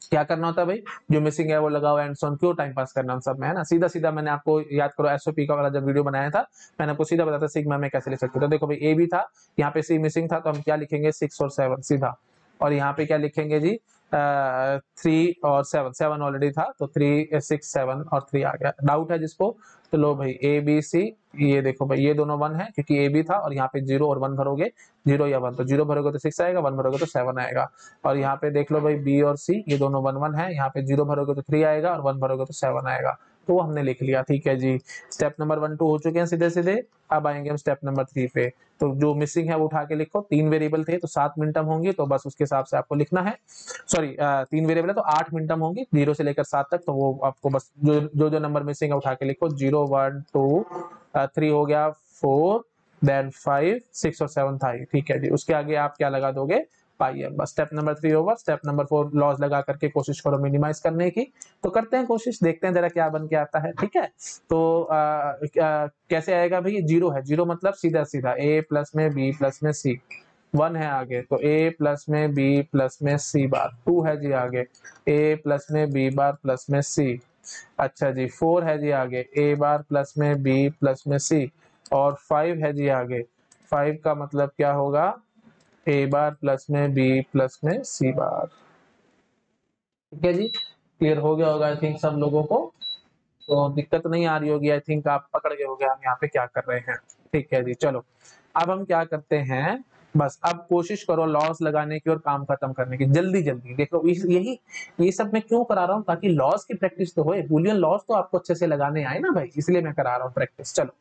क्या करना होता है भाई, जो मिसिंग है वो लगाओ, एंड सो ऑन, क्यों टाइम पास करना उन सब में, है ना? सीधा सीधा मैंने आपको याद करो, एसओपी का वाला जब वीडियो बनाया था, मैंने आपको सीधा बताया था सिग्मा में कैसे लिख सकते हो। तो देखो भाई, ए भी था, यहाँ पे सी मिसिंग था, तो हम क्या लिखेंगे, 6 और 7 सीधा, और यहाँ पे क्या लिखेंगे जी, 3 और 7, 7 ऑलरेडी था, तो 3 6 7 और 3 आ गया। डाउट है जिसको, तो लो भाई, ए बी सी, ये देखो भाई, ये दोनों 1 है क्योंकि ए बी था, और यहाँ पे 0 और 1 भरोगे, 0 या 1, तो 0 भरोगे तो 6 आएगा, 1 भरोगे तो 7 आएगा। और यहाँ पे देख लो भाई, बी और सी ये दोनों 1 1 है, यहाँ पे 0 भरोगे तो 3 आएगा, और 1 भरोगे तो 7 आएगा, तो वो हमने लिख लिया। ठीक है जी, स्टेप नंबर 1 2 हो चुके हैं सीधे सीधे। अब आएंगे हम स्टेप नंबर 3 पे, तो जो मिसिंग है वो उठा के लिखो। 3 वेरिएबल थे तो 7 मिनटम होंगी, तो बस उसके हिसाब से आपको लिखना है। सॉरी 3 वेरिएबल है तो 8 मिनटम होंगी, 0 से लेकर 7 तक, तो वो आपको बस जो नंबर मिसिंग है उठा के लिखो। 0 1 2 3 हो गया, 4 देन 5 6 और 7 था, ठीक है जी। उसके आगे आप क्या लगा दोगे, पाई एम। बस step number 3 over. Step number 4 laws लगा करके कोशिश करो मिनिमाइज करने की। तो करते हैं कोशिश, देखते हैं जरा क्या बन के आता है। ठीक है, तो कैसे आएगा भाई? जीरो है, जीरो मतलब सीधा सीधा a प्लस में b प्लस में c। 1 है आगे तो a प्लस में b प्लस में c बार। 2 है जी आगे a प्लस में b बार प्लस में c। अच्छा जी 4 है जी आगे a बार प्लस में b प्लस में c। और 5 है जी आगे, 5 का मतलब क्या होगा? a बार प्लस में b प्लस में c बार। ठीक है जी, क्लियर हो गया होगा आई थिंक सब लोगों को। तो दिक्कत नहीं आ रही होगी, आई थिंक आप पकड़ गए होंगे हम यहाँ पे क्या कर रहे हैं। ठीक है जी, चलो अब हम क्या करते हैं, बस अब कोशिश करो लॉस लगाने की और काम खत्म करने की जल्दी जल्दी। देखो यही ये सब मैं क्यों करा रहा हूँ, ताकि लॉस की प्रैक्टिस तो होए, बुलियन लॉस तो आपको अच्छे से लगाने आए ना भाई, इसलिए मैं करा रहा हूँ प्रैक्टिस। चलो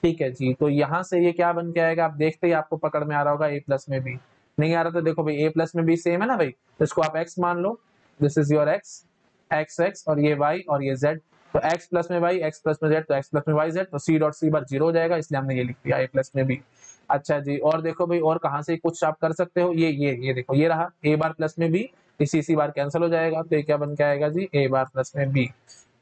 ठीक है जी, तो यहाँ से ये क्या बन के आएगा, आप देखते ही आपको पकड़ में आ रहा होगा a प्लस में b। नहीं आ रहा तो देखो भाई a प्लस में b सेम है ना भाई, तो इसको आप x मान लो। This is your x, x और ये y और ये z। तो x प्लस में y, x प्लस में z, तो x प्लस में y z, तो c डॉट c बार जीरो हो जाएगा, इसलिए हमने ये लिख दिया a प्लस में b। अच्छा जी, और देखो भाई और कहां से कुछ आप कर सकते हो, ये देखो ये रहा a बार प्लस में b, इसी सी बार कैंसिल हो जाएगा, तो ये क्या बन के आएगा जी a बार प्लस में b।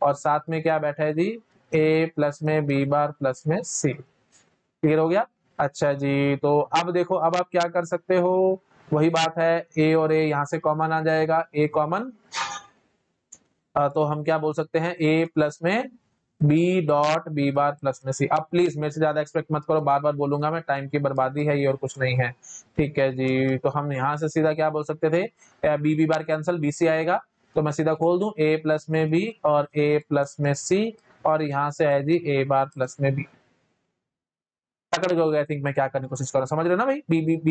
और साथ में क्या बैठा है जी a प्लस में b बार प्लस में c। क्लियर हो गया? अच्छा जी, तो अब देखो अब आप क्या कर सकते हो, वही बात है a और a यहाँ से कॉमन आ जाएगा, a कॉमन, तो हम क्या बोल सकते हैं a प्लस में b डॉट b बार प्लस में c। अब प्लीज मेरे से ज्यादा एक्सपेक्ट मत करो, बार बार बोलूंगा मैं, टाइम की बर्बादी है ये और कुछ नहीं है। ठीक है जी, तो हम यहाँ से सीधा क्या बोल सकते थे, b बार कैंसिल, b c आएगा, तो मैं सीधा खोल दूं a प्लस में b और a प्लस में c, और यहाँ से है जी a बार प्लस में b। पकड़ गए आई थिंक मैं क्या करने की कोशिश कर रहा हूँ, समझ रहे हो ना भाई?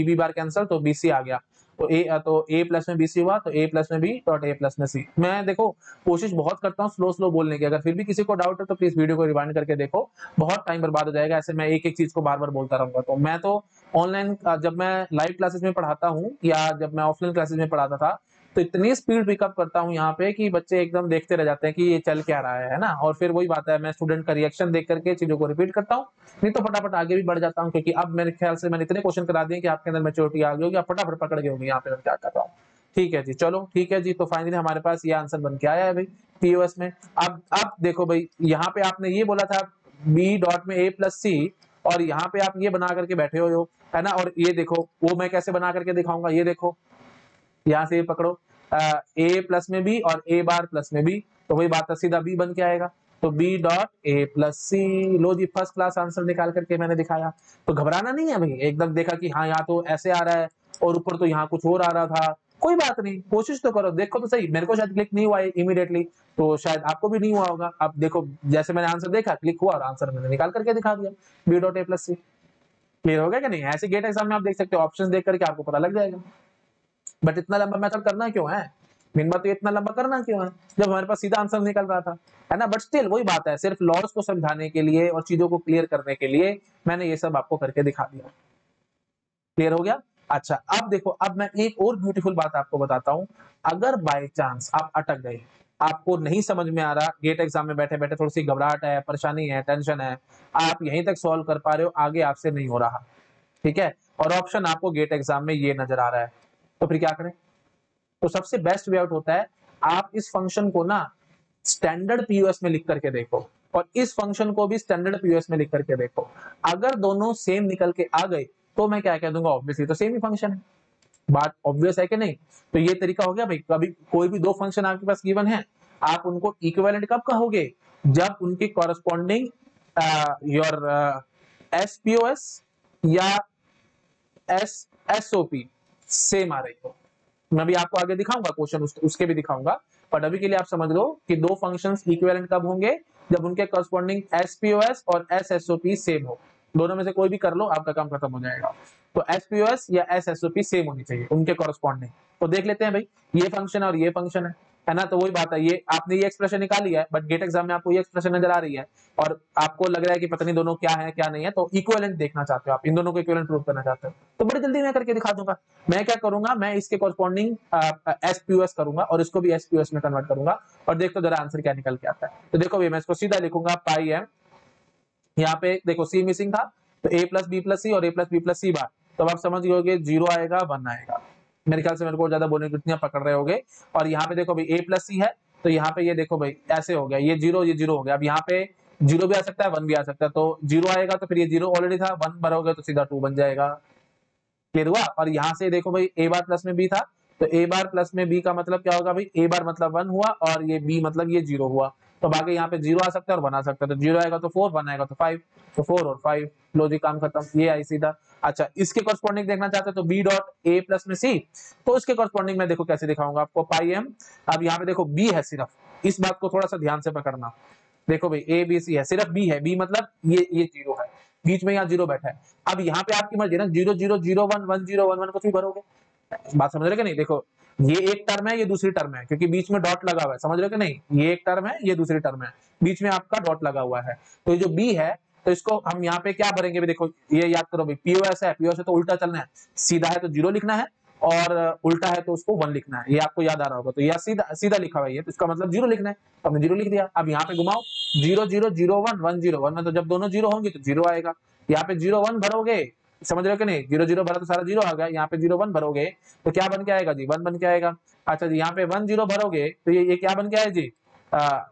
बी बार कैंसिल तो BC आ गया, तो ए प्लस में BC हुआ, तो a प्लस में b डॉट a प्लस में c। मैं देखो कोशिश बहुत करता हूँ स्लो स्लो बोलने की, अगर फिर भी किसी को डाउट है तो प्लीज वीडियो को रिवाइंड करके देखो, बहुत टाइम बर्बाद हो जाएगा ऐसे मैं एक एक चीज को बार बार बोलता रहूंगा। तो मैं तो ऑनलाइन जब मैं लाइव क्लासेस में पढ़ाता हूँ या जब मैं ऑफलाइन क्लासेस में पढ़ाता था, तो इतनी स्पीड पिकअप करता हूँ यहाँ पे कि बच्चे एकदम देखते रह जाते हैं कि ये चल क्या रहा है ना। और फिर वही बात है, मैं स्टूडेंट का रिएक्शन देख करके चीजों को रिपीट करता हूँ, नहीं तो फटाफट आगे भी बढ़ जाता हूँ, क्योंकि अब मेरे ख्याल से मैंने इतने क्वेश्चन करा दिए कि आपके अंदर मैच्योरिटी आ गई होगी, आप फटाफट पकड़ गए होंगे यहाँ पे मैं क्या कर रहा हूँ। ठीक है जी, चलो ठीक है जी, तो फाइनली हमारे पास ये आंसर बन के आया है भाई पीओएस में। अब देखो भाई यहाँ पे आपने ये बोला था बी डॉट में a प्लस सी, और यहाँ पे आप ये बना करके बैठे हो है ना, और ये देखो वो मैं कैसे बना करके दिखाऊंगा, ये देखो यहाँ से ये पकड़ो a प्लस में b और a बार प्लस में b, तो वही बात है सीधा b बन के आएगा, तो b dot a plus c. लो जी फर्स्ट क्लास आंसर निकाल करके मैंने दिखाया। तो घबराना नहीं है भाई, एकदम देखा कि हाँ यहाँ तो ऐसे आ रहा है और ऊपर तो यहाँ कुछ और आ रहा था, कोई बात नहीं, कोशिश तो करो, देखो तो सही। मेरे को शायद क्लिक नहीं हुआ इमीडिएटली, तो शायद आपको भी नहीं हुआ होगा। अब देखो जैसे मैंने आंसर देखा, क्लिक हुआ और आंसर मैंने निकाल करके दिखा दिया, b dot a plus c. Clear हो गया कि नहीं? ऐसे गेट एग्जाम में आप देख सकते हो, ऑप्शन देख करके आपको पता लग जाएगा। बट इतना लंबा मेथड करना क्यों है, मेन बात तो इतना लंबा करना क्यों है जब हमारे पास सीधा आंसर निकल रहा था, है ना। बट स्टिल वही बात है, सिर्फ लॉस को समझाने के लिए और चीजों को क्लियर करने के लिए मैंने ये सब आपको करके दिखा दिया। क्लियर हो गया? अच्छा अब देखो, अब मैं एक और ब्यूटीफुल बात आपको बताता हूं। अगर बाय चांस आप अटक गए, आपको नहीं समझ में आ रहा, गेट एग्जाम में बैठे बैठे थोड़ी सी घबराहट है, परेशानी है, टेंशन है, आप यहीं तक सॉल्व कर पा रहे हो, आगे आपसे नहीं हो रहा, ठीक है, और ऑप्शन आपको गेट एग्जाम में ये नजर आ रहा है, तो फिर क्या करें? तो सबसे बेस्ट वे आउट होता है, आप इस फंक्शन को ना स्टैंडर्ड पीओएस में लिख करके देखो, और इस फंक्शन को भी स्टैंडर्ड पीओएस में लिख करके देखो। अगर दोनों सेम निकल के आ गए तो मैं क्या कह दूंगा, ऑब्वियसली तो सेम ही फंक्शन है। बात ऑब्वियस है कि नहीं? तो ये तरीका हो गया भाई, कभी कोई भी दो फंक्शन आपके पास गिवन है, आप उनको इक्विवेलेंट कब कहोगे, जब उनके कॉरस्पॉन्डिंग योर एसपीओएस या एसओपी सेम आ रही हो। मैं भी आपको आगे दिखाऊंगा क्वेश्चन, उसके भी दिखाऊंगा, बट अभी के लिए आप समझ लो कि दो फंक्शंस इक्विवेलेंट कब होंगे, जब उनके करस्पॉन्डिंग एसपीओएस और एसएसओपी सेम हो। दोनों में से कोई भी कर लो, आपका काम खत्म हो जाएगा। तो एसपीओएस या एसएसओपी सेम होनी चाहिए उनके करस्पॉन्डिंग। तो देख लेते हैं भाई, ये फंक्शन है और ये फंक्शन है ना, तो वही बात है, ये आपने ये एक्सप्रेशन निकाली है, बट गेट एग्जाम में आपको ये एक्सप्रेशन नजर आ रही है, और आपको लग रहा है कि पता नहीं दोनों क्या है क्या नहीं है, तो इक्विवेलेंट देखना चाहते हो आप, इन दोनों को इक्विवेलेंट प्रूव करना चाहते हो, तो बड़ी जल्दी मैं करके दिखा दूंगा। मैं क्या करूंगा, मैं इसके कॉरस्पॉन्डिंग एसपीओएस करूंगा और इसको भी एसपीओएस में कन्वर्ट करूंगा, और देखो जरा आंसर क्या निकल के आता है। तो देखो मैं इसको सीधा लिखूंगा पाई एम, यहाँ पे देखो सी मिसिंग था, तो a प्लस बी प्लस सी और a प्लस बी प्लस सी बार, तो आप समझ गए जीरो आएगा 1 आएगा। मेरे ख्याल से मेरे को ज्यादा बोलने की इतनी पकड़ रहे होगे। और यहाँ पे देखो भाई a प्लस सी है, तो यहाँ पे ये देखो भाई ऐसे हो गया, ये जीरो हो गया। अब यहाँ पे जीरो भी आ सकता है, वन भी आ सकता है, तो जीरो आएगा तो फिर ये जीरो ऑलरेडी था, वन भरोगे तो सीधा टू बन जाएगा। क्लियर हुआ। और यहाँ से देखो भाई ए बार प्लस में बी था, तो ए बार प्लस में बी का मतलब क्या होगा भाई, ए बार मतलब वन हुआ और ये बी मतलब ये जीरो हुआ। तो बाकी यहाँ पे जीरो आ सकता है और वन आ सकता है, तो जीरो आएगा तो फोर, वन आएगा तो फाइव, तो फोर और फाइव, लो जी काम खत्म, ये आई सीधा। अच्छा, इसके कॉरस्पॉन्डिंग देखना चाहते हो तो बी डॉट ए प्लस में सी, तो इसके कॉरस्पॉन्डिंग में देखो कैसे दिखाऊंगा आपको, पाई एम। अब यहाँ पे देखो बी है सिर्फ, इस बात को थोड़ा सा ध्यान से पकड़ना। देखो भाई ए बी सी है, सिर्फ बी है, बी मतलब ये जीरो है, बीच में यहाँ जीरो बैठा है। अब यहाँ पे आपकी मर्जी ना, zero zero zero one one zero one one कुछ भी भरोगे। बात समझ रहे कि नहीं। देखो ये एक टर्म है, ये दूसरी टर्म है, क्योंकि बीच में डॉट लगा हुआ है, समझ रहे कि नहीं। ये एक टर्म है, ये दूसरी टर्म है, बीच में आपका डॉट लगा हुआ है। तो ये जो बी है, तो इसको हम यहाँ पे क्या भरेंगे भी, देखो ये याद करो भाई, पीओएस है, पीओएस है तो उल्टा चलना है, सीधा है तो जीरो लिखना है और उल्टा है तो उसको वन लिखना है, ये आपको याद आ रहा होगा। तो यह सीधा सीधा लिखा हुआ है, तो इसका मतलब जीरो लिखना है, तो हमने जीरो लिख दिया। अब यहाँ पे घुमाओ, zero zero zero one one zero one में, तो जब दोनों जीरो होंगे तो जीरो आएगा। यहाँ पे जीरो वन भरोगे, समझ रहे हो कि नहीं, जीरो जीरो भरा तो सारा जीरो आ गया, यहाँ पे जीरो वन भरोगे तो क्या बन के आएगा जी, वन बन के आएगा। अच्छा जी, यहाँ पे वन जीरो भरोगे तो ये क्या बन के आएगा जी,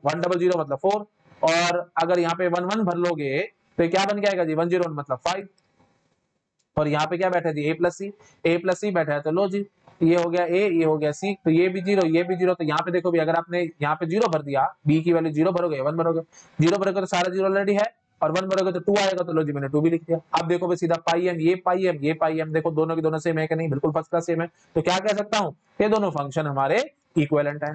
वन डबल जीरो मतलब फोर। और अगर यहाँ पे वन वन भर लोगे तो क्या बन के आएगा जी, वन जीरो वन मतलब फाइव। और यहाँ पे क्या बैठा है जी, ए प्लस सी, ए प्लस सी बैठा है, तो लो जी ये हो गया ए, ये हो गया सी, तो ये भी जीरो, ये भी जीरो। तो यहाँ पे देखो भी, अगर आपने यहाँ पे जीरो भर दिया, बी की वैल्यू जीरो भरोगे, वन भरोगे, जीरो भरोगे तो सारा जीरो ऑलरेडी है, और वन भरोगे तो टू आएगा, तो लो जी मैंने टू भी लिख दिया। अब देखो भाई सीधा पाई एम, ये पाई एम, ये पाई एम, देखो दोनों की दोनों सेम है कि नहीं, बिल्कुल फर्स्ट क्लास सेम है। तो क्या कह सकता हूँ, ये दोनों फंक्शन हमारे इक्विवेलेंट है।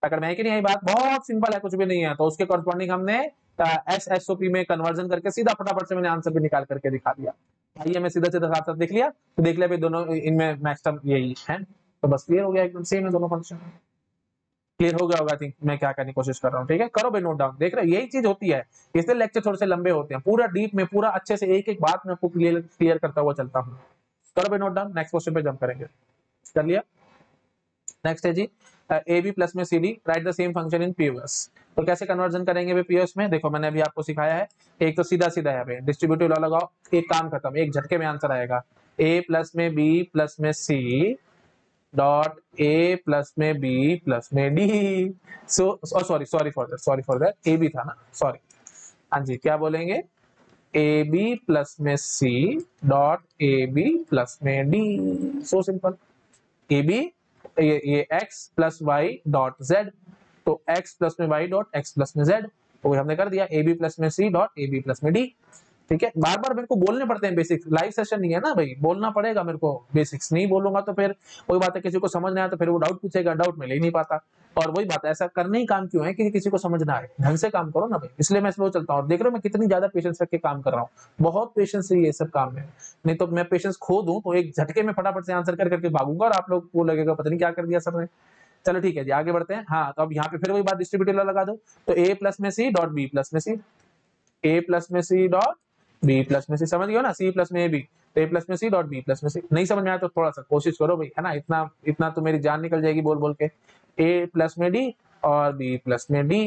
पकड़ में है कि नहीं, आई बात बहुत सिंपल है, कुछ भी नहीं है। तो उसके कॉरस्पॉन्डिंग हमने एसएसओपी में कन्वर्जन करके सीधा फटाफट से मैंने आंसर भी निकाल करके दिखा दिया। आइए मैं सीधा सीधा साथ साथ देख लिया, तो देख लिया भाई दोनों इनमें मैक्सिमम यही है, तो बस क्लियर हो गया, एकदम सेम है दोनों फंक्शन। क्लियर हो गया होगा, थिंक मैं क्या करने की कोशिश कर रहा हूँ। ठीक है, करो भाई नोट डाउन, देख रहे यही चीज होती है, इसलिए लेक्चर थोड़े से लंबे होते हैं, पूरा डीप में पूरा अच्छे से एक एक बात में आपको क्लियर करता हुआ चलता हूँ। करो भाई नोट डाउन, नेक्स्ट क्वेश्चन पे जंप करेंगे। कर लिया। नेक्स्ट है जी, ए बी प्लस में c d, right the same function in POS. तो कैसे कन्वर्जन करेंगे भाई पीओएस में, देखो मैंने अभी आपको सिखाया है। एक तो सीधा सीधा है भाई, डिस्ट्रीब्यूटिव लॉ लगाओ, एक काम खत्म, एक झटके में आंसर आएगा। ए प्लस में बी प्लस में सी डॉट ए प्लस में बी प्लस में D. So sorry for that, a b था ना, सॉरी। हाँ जी, क्या बोलेंगे, ए बी प्लस में सी डॉट ए बी प्लस में D. So simple, A B, ये x plus Y dot Z, तो x प्लस में y डॉट x प्लस में z, तो हमने कर दिया ए बी प्लस में सी डॉट ए बी प्लस में डी। ठीक है, बार बार मेरे को बोलने पड़ते हैं बेसिक्स, लाइव सेशन नहीं है ना भाई, बोलना पड़ेगा मेरे को बेसिक्स, नहीं बोलूंगा तो फिर वही बात है, किसी को समझ नहीं आया तो फिर वो डाउट पूछेगा, डाउट में ले नहीं पाता। और वही बात है, ऐसा करने ही काम क्यों है कि किसी को समझ ना आए, ढंग से काम करो ना भाई, इसलिए मैं स्लो चलता हूँ। देख रहे हो मैं कितनी ज्यादा पेशेंस रख के काम कर रहा हूँ, बहुत पेशेंस है ये सब काम में, नहीं तो मैं पेशेंस खो दूं तो एक झटके में फटाफट से आंसर कर करके भागूंगा और आप लोग को लगेगा पता नहीं क्या कर दिया सर ने। चलो ठीक है जी, आगे बढ़ते हैं। हाँ, तो अब यहाँ पे फिर वही बात, डिस्ट्रीब्यूटिव लॉ लगा दो, तो ए प्लस में सी डॉट बी प्लस में सी, ए प्लस में सी डॉट बी प्लस में सी, समझ गए ना, सी प्लस में ए बी, तो ए प्लस में सी डॉट बी प्लस में सी। नहीं समझ में आया तो थोड़ा सा कोशिश करो भाई, है ना, इतना इतना तो मेरी जान निकल जाएगी बोल बोल के। ए प्लस में डी और बी प्लस में डी,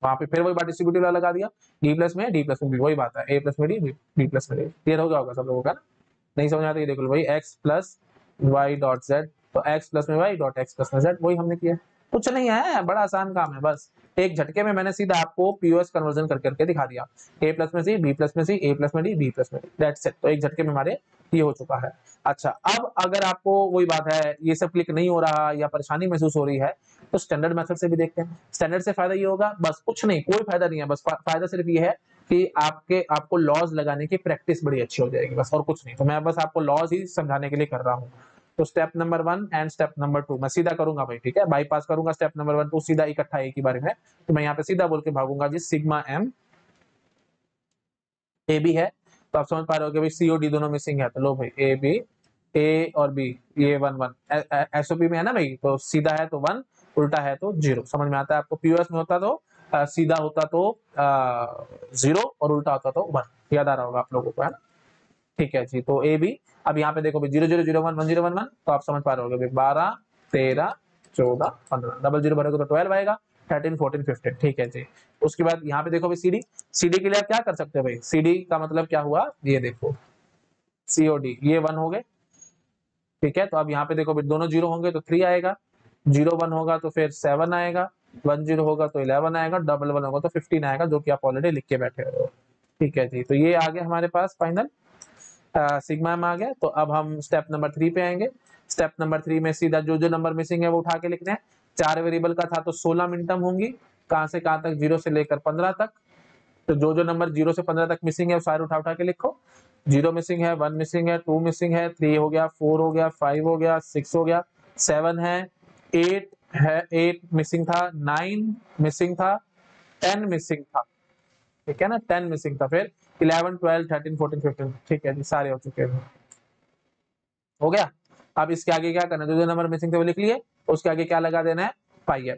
वहां पे फिर वही बात, डिस्ट्रीब्यूटिव लॉ लगा दिया, डी प्लस में बी, वही बात है, ए प्लस में डी बी प्लस में डी। क्लियर हो गया होगा सब लोगों का। नहीं समझ आता ये देख लो भाई, x plus Y dot Z, तो x प्लस में वाई डॉट एक्स प्लस में जेड, वही हमने किया। कुछ नहीं है, बड़ा आसान काम है, बस एक झटके में मैंने सीधा आपको पीओएस कन्वर्जन कर करके दिखा दिया। a प्लस में सी, बी प्लस में सी, ए प्लस में डी, बी प्लस में डी, दैट्स इट। तो एक झटके में हमारे ये हो चुका है। अच्छा, अब अगर आपको वही बात है, ये सब क्लिक नहीं हो रहा या परेशानी महसूस हो रही है, तो स्टैंडर्ड मेथड से भी देखते हैं। स्टैंडर्ड से फायदा ये होगा, बस कुछ नहीं, कोई फायदा नहीं है, बस फायदा सिर्फ ये है कि आपको लॉज लगाने की प्रैक्टिस बड़ी अच्छी हो जाएगी, बस और कुछ नहीं। तो मैं बस आपको लॉज ही समझाने के लिए कर रहा हूँ। तो step number 1 and step number 2 मैं सीधा करूंगा भाई, ठीक है, बाईपास करूंगा स्टेप नंबर 1 2 सीधा इकट्ठा एक ही बारे में। तो मैं यहाँ पे सीधा बोल के भागूंगा जी, सिग्मा एम ए बी है, तो आप समझ पा रहे हो कि भाई सी और डी दोनों मिसिंग है, तो लो भाई ए बी, ए और बी, ये 1 1 एसओपी में है ना भाई, तो सीधा है तो 1, उल्टा है तो 0। समझ में आता है आपको, पीओएस में होता तो सीधा होता तो 0 और उल्टा होता तो 1, याद आ रहा होगा आप लोगों को, है ना। ठीक है जी, तो ए बी, अब यहाँ पे देखो भाई 0 0 0 1 1 0 1 1, तो आप समझ पा रहे होगे भाई 12 13 14 15, डबल जीरो भरोगे तो 12 आएगा, 13 14 15। ठीक है जी, उसके बाद यहाँ पे देखो भाई सीडी, सीडी के लिए आप क्या कर सकते हो भाई, सीडी का मतलब क्या हुआ ये देखो, सी और डी, ये 1 हो गए। ठीक है, तो अब यहाँ पे देखो दोनों 0 होंगे तो 3 आएगा, 0 1 होगा तो फिर 7 आएगा, 1 0 होगा तो 11 आएगा, डबल 1 होगा तो 15 आएगा, जो कि आप ऑलरेडी लिख के बैठे हो। ठीक है जी, तो ये आ गया हमारे पास फाइनल सिग्मा में आ गया। तो अब हम स्टेप नंबर 3 पे आएंगे। स्टेप नंबर 3 में सीधा जो जो नंबर मिसिंग है वो उठा के लिखने हैं। 4 वेरिएबल का था तो 16 मिनटम होंगी, कहां से कहां तक, 0 से लेकर 15 तक। तो जो जो नंबर 0 से 15 तक मिसिंग है वो सारे उठा उठा के लिखो। 0 मिसिंग है, 1 मिसिंग है, 2 मिसिंग है, 3 हो गया, 4 हो गया, 5 हो गया, 6 हो गया, 7 है, 8 है, 8 मिसिंग था, 9 मिसिंग था, 10 मिसिंग था। ठीक है ना, 10 मिसिंग था, फिर 11 12 13 14 15। ठीक है जी, सारे हो चुके हैं। हो गया। अब इसके आगे क्या करना है, जो जो नंबर मिसिंग थे वो लिख लिए, उसके आगे क्या लगा देना है, पाई।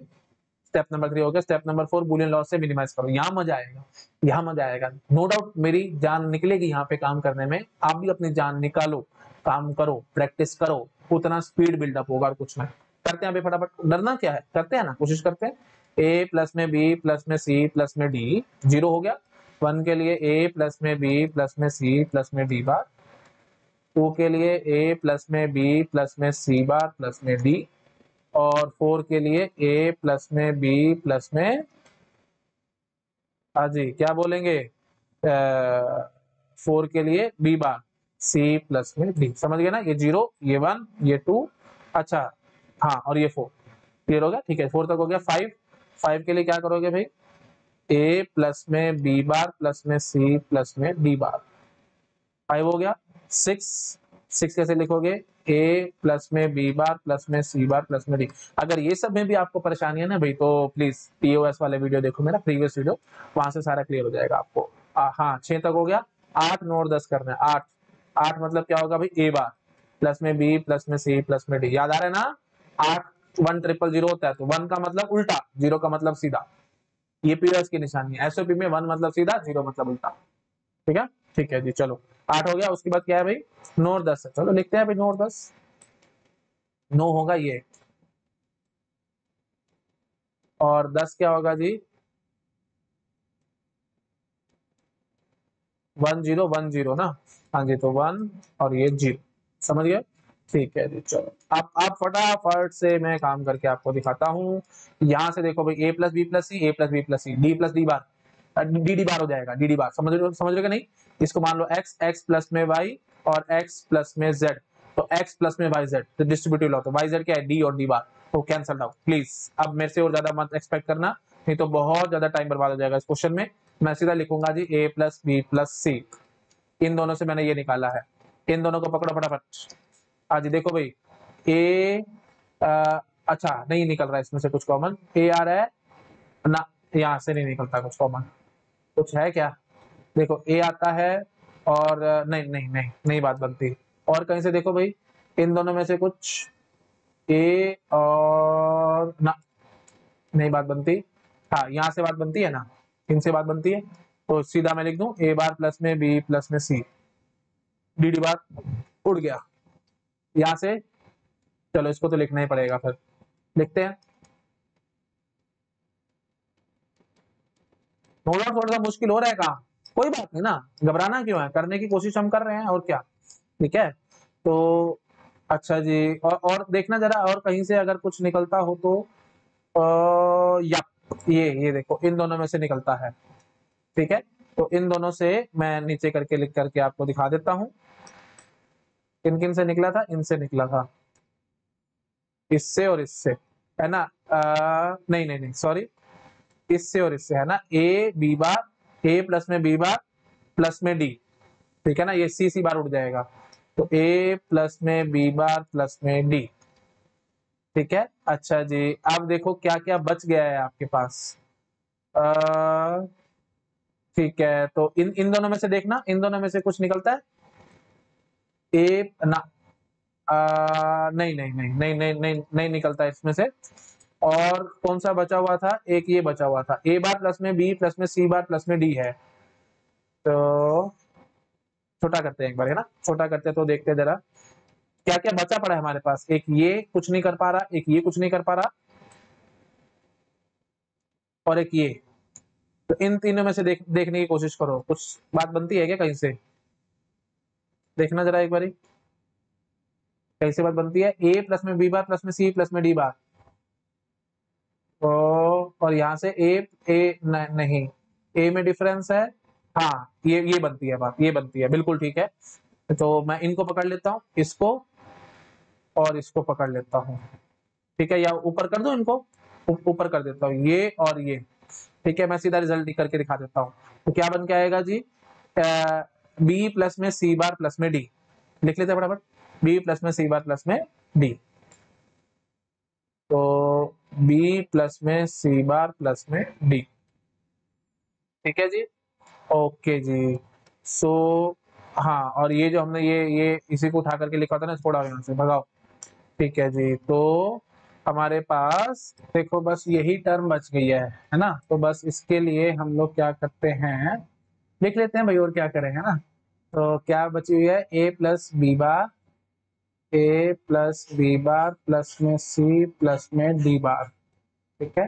स्टेप नंबर 3 हो गया। स्टेप नंबर 4 बूलियन लॉस से मिनिमाइज करो। यहाँ मजा आएगा, यहाँ मजा आएगा, नो डाउट मेरी जान निकलेगी यहाँ पे काम करने में। आप भी अपनी जान निकालो, काम करो, प्रैक्टिस करो, उतना स्पीड बिल्डअप होगा और कुछ नहीं। करते हैं अभी फटाफट, डरना क्या है, करते हैं ना, कोशिश करते हैं। ए प्लस में बी प्लस में सी प्लस में डी, 0 हो गया। 1 के लिए ए प्लस में बी प्लस में सी प्लस में डी बार। 2 के लिए ए प्लस में बी प्लस में सी बार प्लस में डी। और 4 के लिए ए प्लस में बी प्लस में, हाँ जी क्या बोलेंगे, 4 के लिए बी बार सी प्लस में डी। समझ गए ना, ये 0, ये 1, ये 2, अच्छा हाँ, और ये 4। क्लियर हो गया, ठीक है, 4 तक हो गया। 5, 5 के लिए क्या करोगे भाई, ए प्लस में बी बार प्लस में सी प्लस में डी बार। 5 हो गया। 6, 6 कैसे लिखोगे, ए प्लस में बी बार प्लस में सी बार प्लस में डी। अगर ये सब में भी आपको परेशानी है ना भाई, तो प्लीज पीओएस वाले वीडियो देखो, मेरा प्रीवियस वीडियो, वहां से सारा क्लियर हो जाएगा आपको। हाँ 6 तक हो गया। 8 9 और 10 करना है। 8, 8 मतलब क्या होगा भाई, ए बार प्लस में बी प्लस में सी प्लस में डी। याद आ रहा है ना, 8 1 ट्रिपल 0 होता है, तो 1 का मतलब उल्टा, 0 का मतलब सीधा। ये पीओएस की निशानी है। एसओपी में 1 मतलब सीधा, 0 मतलब उल्टा। ठीक है, ठीक है जी, चलो 8 हो गया। उसके बाद क्या है भाई, 9 और 10 है। चलो लिखते हैं भाई 9 और 10। 9 होगा ये, और 10 क्या होगा जी, 1 0 1 0 ना। हाँ जी, तो 1 और ये 0। समझ गए, ठीक है जी, चलो आप फटाफट से मैं काम करके आपको दिखाता हूँ। यहाँ से देखो भाई, A plus B plus C, A plus B plus C, D plus D bar, D D bar हो जाएगा, डी डी बार। समझ रहे हो कि नहीं। इसको मान लो एक्स, एक्स प्लस में वाई और एक्स प्लस में जेड, तो एक्स प्लस में वाई जेड, तो डिस्ट्रीब्यूटिव लॉ, तो वाई जेड क्या है, डी और डी बार, तो कैंसल आउट। प्लीज अब मेरे से और ज्यादा मत एक्सपेक्ट करना, नहीं तो बहुत ज्यादा टाइम बर्बाद हो जाएगा इस क्वेश्चन में। मैं सीधा लिखूंगा जी ए प्लस बी प्लस सी। इन दोनों से मैंने ये निकाला है, इन दोनों को पकड़ो फटाफट। आज देखो भाई, ए अच्छा नहीं निकल रहा है इसमें से कुछ कॉमन, ए आ रहा है ना, यहाँ से नहीं निकलता कुछ कॉमन, कुछ है क्या, देखो ए आता है, और नहीं नहीं नहीं नहीं बात बनती। और कहीं से देखो भाई, इन दोनों में से कुछ, ए और ना, नहीं बात बनती। हाँ यहाँ से बात बनती है ना, इनसे बात बनती है, तो सीधा मैं लिख दूं ए बार प्लस में बी प्लस में सी, डी डी बार उड़ गया यहाँ से। चलो इसको तो लिखना ही पड़ेगा, फिर लिखते हैं। थोड़ा सा मुश्किल हो रहा है काम, कोई बात नहीं ना, घबराना क्यों है, करने की कोशिश हम कर रहे हैं, और क्या। ठीक है, तो अच्छा जी, और देखना जरा, और कहीं से अगर कुछ निकलता हो तो या ये देखो, इन दोनों में से निकलता है। ठीक है, तो इन दोनों से मैं नीचे करके लिख करके आपको दिखा देता हूं। किन किन से निकला था, इनसे निकला था, इससे और इससे, है ना। नहीं नहीं नहीं सॉरी, इससे और इससे, है ना, A B bar, A plus में बी बार प्लस में डी। ठीक है ना, ये सी सी बार उड़ जाएगा, तो ए प्लस में बी बार प्लस में डी। ठीक है, अच्छा जी, अब देखो क्या क्या बच गया है आपके पास। ठीक है, तो इन इन दोनों में से देखना, इन दोनों में से कुछ निकलता है, ए ना, नहीं नहीं नहीं नहीं नहीं नहीं नहीं निकलता है इसमें से। और कौन सा बचा हुआ था, एक ये बचा हुआ था, ए बार प्लस में बी प्लस में सी बार प्लस में डी है। तो छोटा करते हैं एक बार, है ना, छोटा करते हैं तो देखते हैं जरा क्या क्या बचा पड़ा है हमारे पास। एक ये कुछ नहीं कर पा रहा, एक ये कुछ नहीं कर पा रहा, और एक ये। तो इन तीनों में से देखने की कोशिश करो, कुछ बात बनती है क्या कहीं से। देखना जरा एक बारी कैसी बात बनती है, ए प्लस में बी बार प्लस में सी प्लस में डी बार, तो और यहाँ से नहीं, ए में डिफरेंस है, हाँ ये बनती है बात, ये बनती है, बिल्कुल ठीक है। तो मैं इनको पकड़ लेता हूँ, इसको और इसको पकड़ लेता हूँ, ठीक है, या ऊपर कर दूं इनको, ऊपर कर देता हूँ ये और ये, ठीक है, मैं सीधा रिजल्ट करके दिखा देता हूँ। तो क्या बन के आएगा जी, बी प्लस में सी बार प्लस में डी, लिख लेते हैं फटाफट, बी प्लस में सी बार प्लस में डी, तो बी प्लस में सी बार प्लस में डी, ठीक है जी, ओके जी। सो हाँ, और ये जो हमने ये इसी को उठा करके लिखा था ना, इसको उड़ाओ यहाँ से, भगाओ, ठीक है जी। तो हमारे पास देखो बस यही टर्म बच गई है ना, तो बस इसके लिए हम लोग क्या करते हैं, लिख लेते हैं भाई, और क्या करें, है ना। तो क्या बची हुई है, ए plus b bar, A plus b bar plus में सी प्लस में डी बार, ठीक है।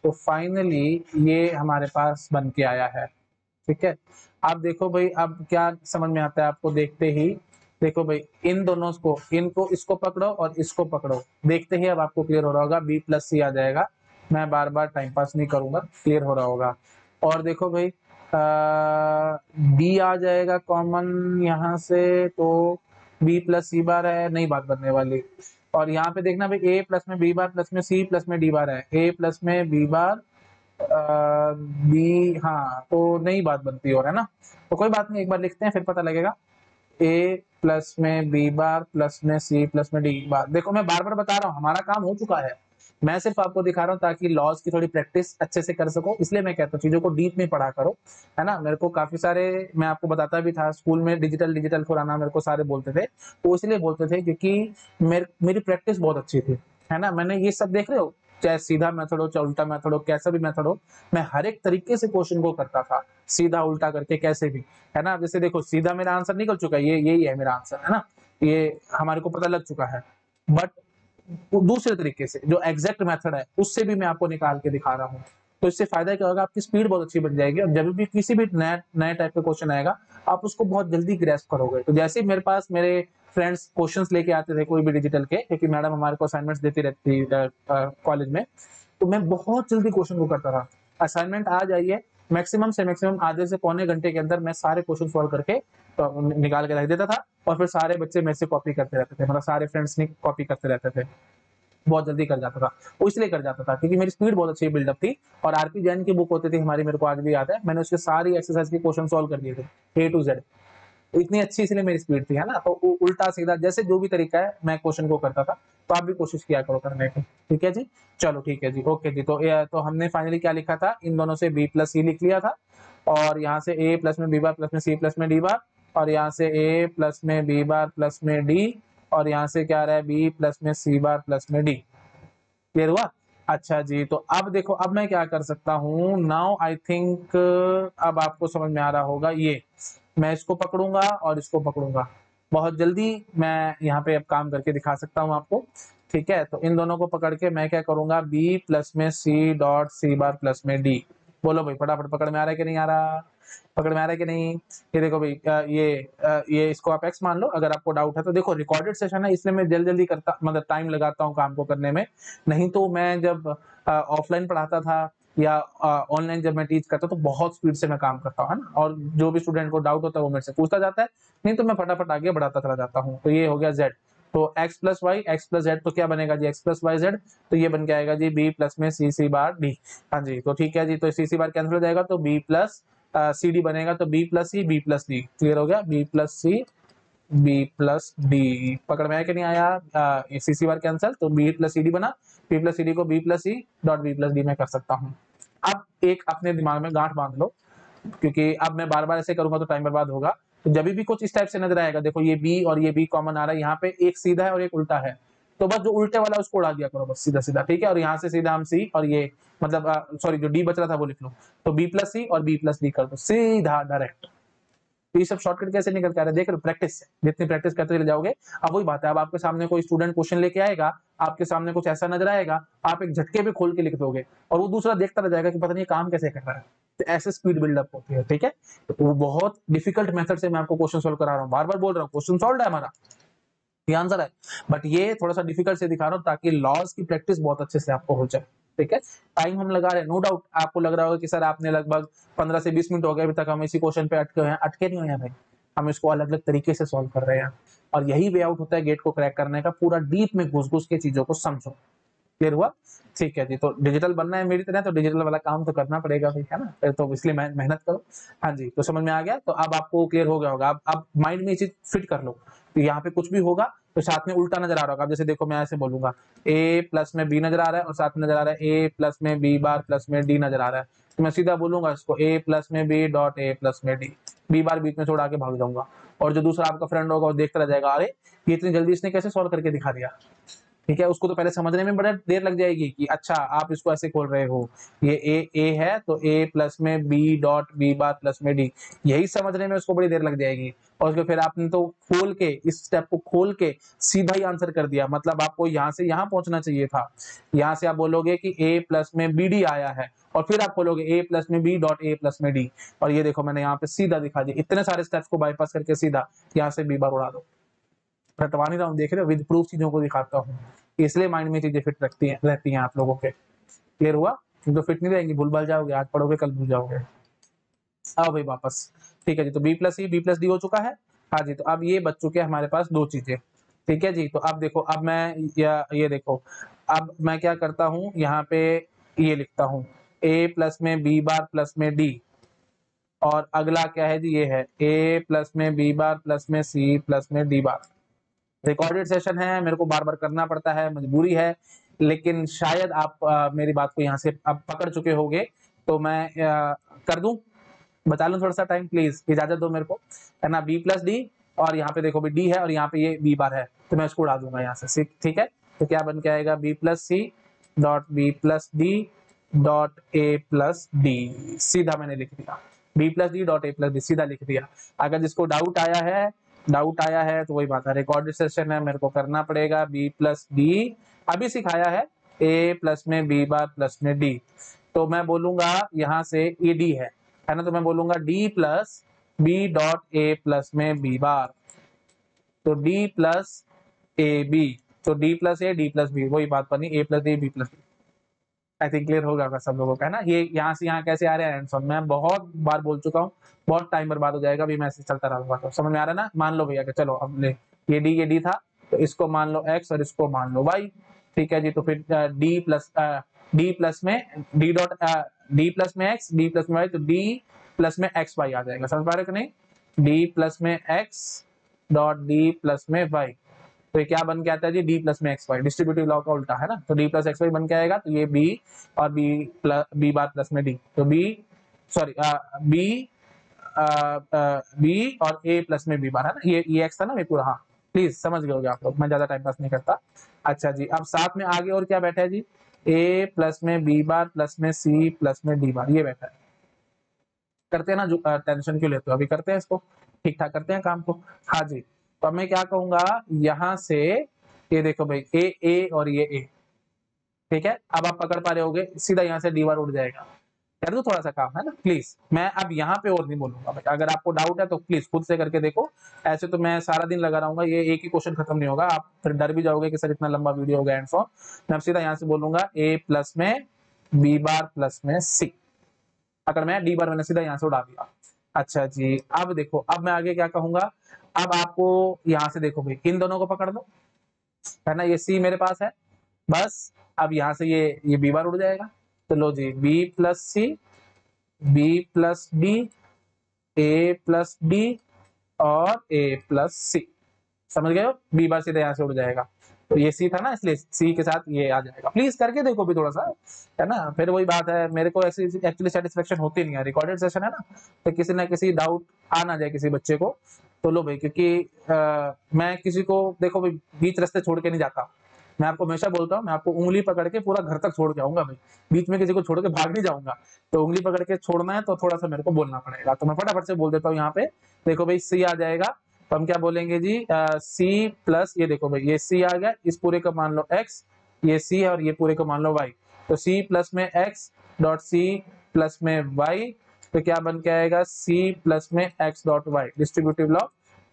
तो फाइनली ये हमारे पास बन के आया है, ठीक है। अब देखो भाई, अब क्या समझ में आता है आपको देखते ही, देखो भाई इन दोनों को, इनको, इसको पकड़ो और इसको पकड़ो, देखते ही अब आपको क्लियर हो रहा होगा, बी प्लस सी आ जाएगा, मैं बार बार टाइम पास नहीं करूंगा, क्लियर हो रहा होगा। और देखो भाई बी आ जाएगा कॉमन यहाँ से, तो बी प्लस सी बार है, नहीं बात बनने वाली। और यहाँ पे देखना भाई, ए प्लस में बी बार प्लस में सी प्लस में डी बार है, ए प्लस में बी बार बी, हाँ तो नई बात बनती और, है ना। तो कोई बात नहीं, एक बार लिखते हैं फिर पता लगेगा, ए प्लस में बी बार प्लस में सी प्लस में डी बार। देखो मैं बार बार बता रहा हूँ, हमारा काम हो चुका है, मैं सिर्फ आपको दिखा रहा हूँ ताकि लॉज की थोड़ी प्रैक्टिस अच्छे से कर सको, इसलिए मैं कहता हूँ चीजों को डीप में पढ़ा करो, है ना। मेरे को काफी सारे, मैं आपको बताता भी था स्कूल में, डिजिटल डिजिटल खुराना मेरे को सारे बोलते थे, वो इसलिए बोलते थे क्योंकि मेरी प्रैक्टिस बहुत अच्छी थी, है ना। मैंने ये सब देख रहे हो, चाहे सीधा मेथड हो चाहे उल्टा मेथड हो, कैसा भी मेथड हो, मैं हर एक तरीके से क्वेश्चन को करता था, सीधा उल्टा करके कैसे भी, है ना। जैसे देखो सीधा मेरा आंसर निकल चुका है, ये यही है मेरा आंसर, है ना, ये हमारे को पता लग चुका है। बट दूसरे तरीके से जो एग्जैक्ट मेथड है उससे भी मैं आपको निकाल के दिखा रहा हूँ, तो इससे फायदा क्या होगा, आपकी स्पीड बहुत अच्छी बन जाएगी, और जब भी किसी भी नए नए टाइप का क्वेश्चन आएगा आप उसको बहुत जल्दी ग्रेस्प करोगे। तो जैसे ही मेरे पास मेरे फ्रेंड्स क्वेश्चंस लेके आते थे कोई भी डिजिटल के, क्योंकि मैडम हमारे को असाइनमेंट्स देती रहती कॉलेज में, तो मैं बहुत जल्दी क्वेश्चन को करता था। असाइनमेंट आ जाइए, मैक्सिमम से मैक्सिमम आधे से पौने घंटे के अंदर मैं सारे क्वेश्चन सॉल्व करके तो निकाल के रख देता था, और फिर सारे बच्चे मेरे से कॉपी करते रहते थे, मतलब सारे फ्रेंड्स ने कॉपी करते रहते थे, बहुत जल्दी कर जाता था। वो इसलिए कर जाता था क्योंकि मेरी स्पीड बहुत अच्छी बिल्डअप थी, और आरपी जैन की बुक होती थी हमारी, मेरे को आज भी याद है, मैंने उसके सारी एक्सरसाइज के क्वेश्चन सॉल्व कर दिए थे, ए टू जेड, इतनी अच्छी इसलिए मेरी स्पीड थी, है ना। तो उल्टा सीधा जैसे जो भी तरीका है मैं क्वेश्चन को करता था, तो आप भी कोशिश किया करो करने की, ठीक है जी। चलो ठीक है जी, ओके जी। तो हमने फाइनली क्या लिखा था, इन दोनों से बी प्लस सी लिख लिया था, और यहाँ से ए प्लस में बी बार प्लस में सी प्लस में डी बार, और यहाँ से ए प्लस में बी बार प्लस में डी, और यहाँ से क्या आ रहा है, बी प्लस में सी बार प्लस में डी, क्लियर हुआ। अच्छा जी, तो अब देखो, अब मैं क्या कर सकता हूँ, नाउ आई थिंक अब आपको समझ में आ रहा होगा, ये मैं इसको पकड़ूंगा और इसको पकड़ूंगा, बहुत जल्दी मैं यहाँ पे अब काम करके दिखा सकता हूँ आपको, ठीक है। तो इन दोनों को पकड़ के मैं क्या करूंगा, बी प्लस में सी डॉट सी बार प्लस में डी, बोलो भाई फटाफट, पकड़ में आ रहा है कि नहीं आ रहा, पकड़ में आ रहा है कि नहीं। ये देखो भाई, ये इसको आप एक्स मान लो, अगर आपको डाउट है तो। देखो रिकॉर्डेड सेशन है इसलिए मैं जल्दी जल्दी करता, मतलब टाइम लगाता हूँ काम को करने में, नहीं तो मैं जब ऑफलाइन पढ़ाता था या ऑनलाइन जब मैं टीच करता तो बहुत स्पीड से मैं काम करता हूँ, है ना, और जो भी स्टूडेंट को डाउट होता है वो मेरे से पूछता जाता है, नहीं तो मैं फटाफट आगे बढ़ाता चला जाता हूँ। तो ये हो गया जेड, तो x plus y x plus z, तो क्या बनेगा जी, एक्स प्लस वाई जेड, तो ये बन के आएगा जी बी प्लस में सी सी बार डी, हाँ जी। तो ठीक है जी, तो सी सी बार कैंसिल हो जाएगा, तो बी प्लस सी डी बनेगा, तो B plus C B plus D, clear हो गया, B plus C B plus D, पकड़ में आया कि नहीं आया, सी सी बार कैंसिल, तो बी प्लस सी डी बना, बी प्लस सी डी को B plus C dot B plus D में कर सकता हूँ। अब एक अपने दिमाग में गांठ बांध लो, क्योंकि अब मैं बार बार ऐसे करूंगा तो टाइम बर्बाद होगा, तो जब भी कुछ इस टाइप से नजर आएगा, देखो ये बी और ये बी कॉमन आ रहा है, यहाँ पे एक सीधा है और एक उल्टा है, तो बस जो उल्टे वाला उसको उड़ा दिया करो बस सीधा सीधा, ठीक है। और यहाँ से सीधा हम सी और ये, मतलब सॉरी जो डी बच रहा था वो लिख लो, तो बी प्लस सी और बी प्लस डी कर दो सीधा डायरेक्ट। तो ये सब शॉर्टकट कैसे निकल के आ रहा है, देख रहे हो, प्रैक्टिस से, जितनी प्रैक्टिस करते चले जाओगे। अब वही बात है, अब आपके सामने कोई स्टूडेंट क्वेश्चन लेके आएगा, आपके सामने कुछ ऐसा नजर आएगा, आप एक झटके पे खोल के लिख दोगे, और वो दूसरा देखता रह जाएगा कि पता नहीं काम कैसे कर रहा है, तो ऐसे स्पीड बिल्डअप होती है। ठीक है, तो वो बहुत डिफिकल्ट मेथड से मैं आपको क्वेश्चन सोल्व करा रहा हूँ, बार बार बोल रहा हूँ क्वेश्चन सॉल्व है हमारा, ये आंसर है, बट ये थोड़ा सा डिफिकल्ट से दिखा रहा हूँ ताकि लॉज की प्रैक्टिस बहुत अच्छे से आपको हो जाए। ठीक है, टाइम हम लगा रहे हैं, नो डाउट आपको लग रहा होगा कि सर आपने लगभग 15 से 20 मिनट हो गए अभी तक हम इसी क्वेश्चन पे अटके हुए हैं। अटके नहीं हुए हैं भाई, हम इसको अलग अलग तरीके से सॉल्व कर रहे हैं, और यही वे आउट होता है गेट को क्रैक करने का, पूरा डीप में घुस घुस के चीजों को समझो। क्लियर हुआ? ठीक है जी, तो डिजिटल बनना है मेरी तरह तो डिजिटल वाला काम तो करना पड़ेगा भाई, है ना, फिर तो इसलिए मेहनत करो। हाँ जी, तो समझ में आ गया, तो अब आपको क्लियर हो गया होगा, अब माइंड में ये चीज फिट कर लो, तो यहाँ पे कुछ भी होगा तो साथ में उल्टा नजर आ रहा होगा। अब जैसे देखो मैं ऐसे बोलूंगा a प्लस में b नजर आ रहा है और साथ में नजर आ रहा है a प्लस में b बार प्लस में d नजर आ रहा है, तो मैं सीधा बोलूंगा इसको a प्लस में b डॉट a प्लस में d, b बार बीच में छोड़ा के भाग जाऊंगा, और जो दूसरा आपका फ्रेंड होगा वो देखता रह जाएगा, अरे ये इतनी जल्दी इसने कैसे सॉल्व करके दिखा दिया। ठीक है, उसको तो पहले समझने में बड़ा देर लग जाएगी कि अच्छा आप इसको ऐसे खोल रहे हो, ये ए है तो a प्लस में b डॉट b बार प्लस में d, यही समझने में उसको बड़ी देर लग जाएगी, और उसके फिर आपने तो खोल के इस स्टेप को खोल के सीधा ही आंसर कर दिया, मतलब आपको यहाँ से यहाँ पहुंचना चाहिए था। यहाँ से आप बोलोगे कि a प्लस में bd आया है, और फिर आप बोलोगे a प्लस में b डॉट a प्लस में d, और ये देखो मैंने यहाँ पे सीधा दिखा दिया, इतने सारे स्टेप्स को बाईपास करके सीधा यहाँ से b बार उड़ा दो। रटवा नहीं रहा हूँ, देख रहे हो, विद प्रूफ चीजों को दिखाता हूँ, इसलिए माइंड में चीजें फिट रहती हैं आप लोगों के। क्लियर हुआ? तो फिट नहीं रहेंगी, भूल भाल जाओगे, आज पढ़ोगे कल भूल जाओगे। आओ भाई वापस। ठीक है जी, तो b प्लस ई b प्लस डी हो चुका है। हाँ जी, तो अब ये बच चुके हैं हमारे पास दो चीजें। ठीक है जी, तो अब देखो, अब मैं ये देखो, अब मैं क्या करता हूँ, यहाँ पे ये लिखता हूँ a प्लस में b बार प्लस में d, और अगला क्या है जी, ये है a प्लस में b बार प्लस में c प्लस में d बार। रिकॉर्डेड सेशन है, मेरे को बार बार करना पड़ता है, मजबूरी है, लेकिन शायद आप मेरी बात को यहाँ से अब पकड़ चुके होंगे, तो मैं कर दूं, बता लूं थोड़ा सा टाइम, प्लीज इजाजत दो मेरे को, है ना। बी प्लस डी, और यहाँ पे देखो भी डी है और यहाँ पे ये बी बार है, तो मैं इसको उड़ा दूंगा यहाँ से। ठीक है, तो क्या बन के आएगा, B plus C dot B plus D dot ए प्लस डी, सीधा मैंने लिख दिया, बी प्लस डी डॉट ए प्लस डी सीधा लिख दिया। अगर जिसको डाउट आया है तो वही बात है, रिकॉर्डेड सेशन है, मेरे को करना पड़ेगा बी प्लस डी, अभी सिखाया है ए प्लस में बी बार प्लस में डी, तो मैं बोलूंगा यहाँ से ए डी है ना, तो मैं बोलूंगा डी प्लस बी डॉट ए प्लस में बी बार, तो डी प्लस ए बी, तो D plus A D plus B, वही बात बनी, A plus D B plus B. I think clear होगा सब लोगों का, है ना। ये यहाँ से यहाँ कैसे आ रहे हैं आंसर, मैं बहुत बार बोल चुका हूँ, बहुत टाइम बर्बाद हो जाएगा, अभी मैं ऐसे चलता रहूंगा, तो समझ में आ रहा है ना। मान लो भैया कि चलो अब ले, ये डी था, तो इसको मान लो x और इसको मान लो y। ठीक है जी, तो फिर डी प्लस में डी डॉट डी प्लस में x डी प्लस में y, तो डी प्लस में एक्स वाई आ जाएगा, समझ पा रहे हो कि नहीं। डी प्लस में x डॉट डी प्लस में y, तो ये क्या बन के आता है जी, डी प्लस में एक्स वाई, डिस्ट्रीब्यूटिव लॉ का उल्टा, है ना, तो डी प्लस एक्स वाई बन के आएगा, तो ये बी और बी बार प्लस में डी, तो बी सॉरी बी और ए प्लस में बी बार, है ना, ये एक्स था ना ये पूरा। हाँ प्लीज समझ गए होगे आप लोग, मैं ज्यादा टाइम पास नहीं करता। अच्छा जी, अब साथ में आगे और क्या बैठा है जी, ए प्लस में बी बार प्लस में सी प्लस में डी बार, ये बैठा है। करते हैं ना, जो टेंशन क्यों लेते हो, अभी करते हैं इसको, ठीक ठाक करते हैं काम को। हाँ जी, तो अब मैं क्या कहूंगा, यहाँ से ये देखो भाई ए और ये ए, ठीक है, अब आप पकड़ पा रहे होगे, सीधा यहाँ से डी बार उड़ जाएगा। कर दो थोड़ा सा काम, है ना प्लीज, मैं अब यहाँ पे और नहीं बोलूंगा भाई, अगर आपको डाउट है तो प्लीज खुद से करके देखो, ऐसे तो मैं सारा दिन लगा रहूंगा, ये एक ही क्वेश्चन खत्म नहीं होगा, आप फिर डर भी जाओगे कि सर इतना लंबा वीडियो हो गया एंड फॉर। मैं अब सीधा यहाँ से बोलूंगा ए प्लस में बी बार प्लस में सी, अगर मैं डी बार मैंने सीधा यहाँ से उड़ा दिया। अच्छा जी, अब देखो, अब मैं आगे क्या कहूंगा, अब आपको यहाँ से देखो भाई, इन दोनों को पकड़ लो, है ना, ये सी मेरे पास है, बस अब यहाँ से ये बी बार उड़ जाएगा, तो लो जी, B plus C B plus D A plus D और ए प्लस सी, समझ गए हो, बी बार सीधे यहाँ से उड़ जाएगा, तो ये सी था ना, इसलिए सी के साथ ये आ जाएगा। प्लीज करके देखो भी थोड़ा सा, है ना, फिर वही बात है, मेरे को ऐसी एक्चुअली सेटिस्फेक्शन होती नहीं है, रिकॉर्डेड सेशन है ना, तो किसी ना किसी डाउट आ ना जाए किसी बच्चे को, तो लो भाई, क्योंकि मैं किसी को देखो भाई बीच रास्ते छोड़ के नहीं जाता, मैं आपको हमेशा बोलता हूँ, मैं आपको उंगली पकड़ के पूरा घर तक छोड़ के आऊंगा भाई, बीच में किसी को छोड़ के भाग नहीं जाऊंगा, तो उंगली पकड़ के छोड़ना है तो थोड़ा सा मेरे को बोलना पड़ेगा, तो मैं फटाफट से बोल देता हूँ। यहाँ पे देखो भाई सी आ जाएगा, तो हम क्या बोलेंगे जी, सी प्लस, ये देखो भाई ये सी आ गया, इस पूरे को मान लो x, ये सी है और ये पूरे को मान लो y, तो सी प्लस में x डॉट सी प्लस में y तो क्या बन के आएगा, सी प्लस में X dot Y, distributive law.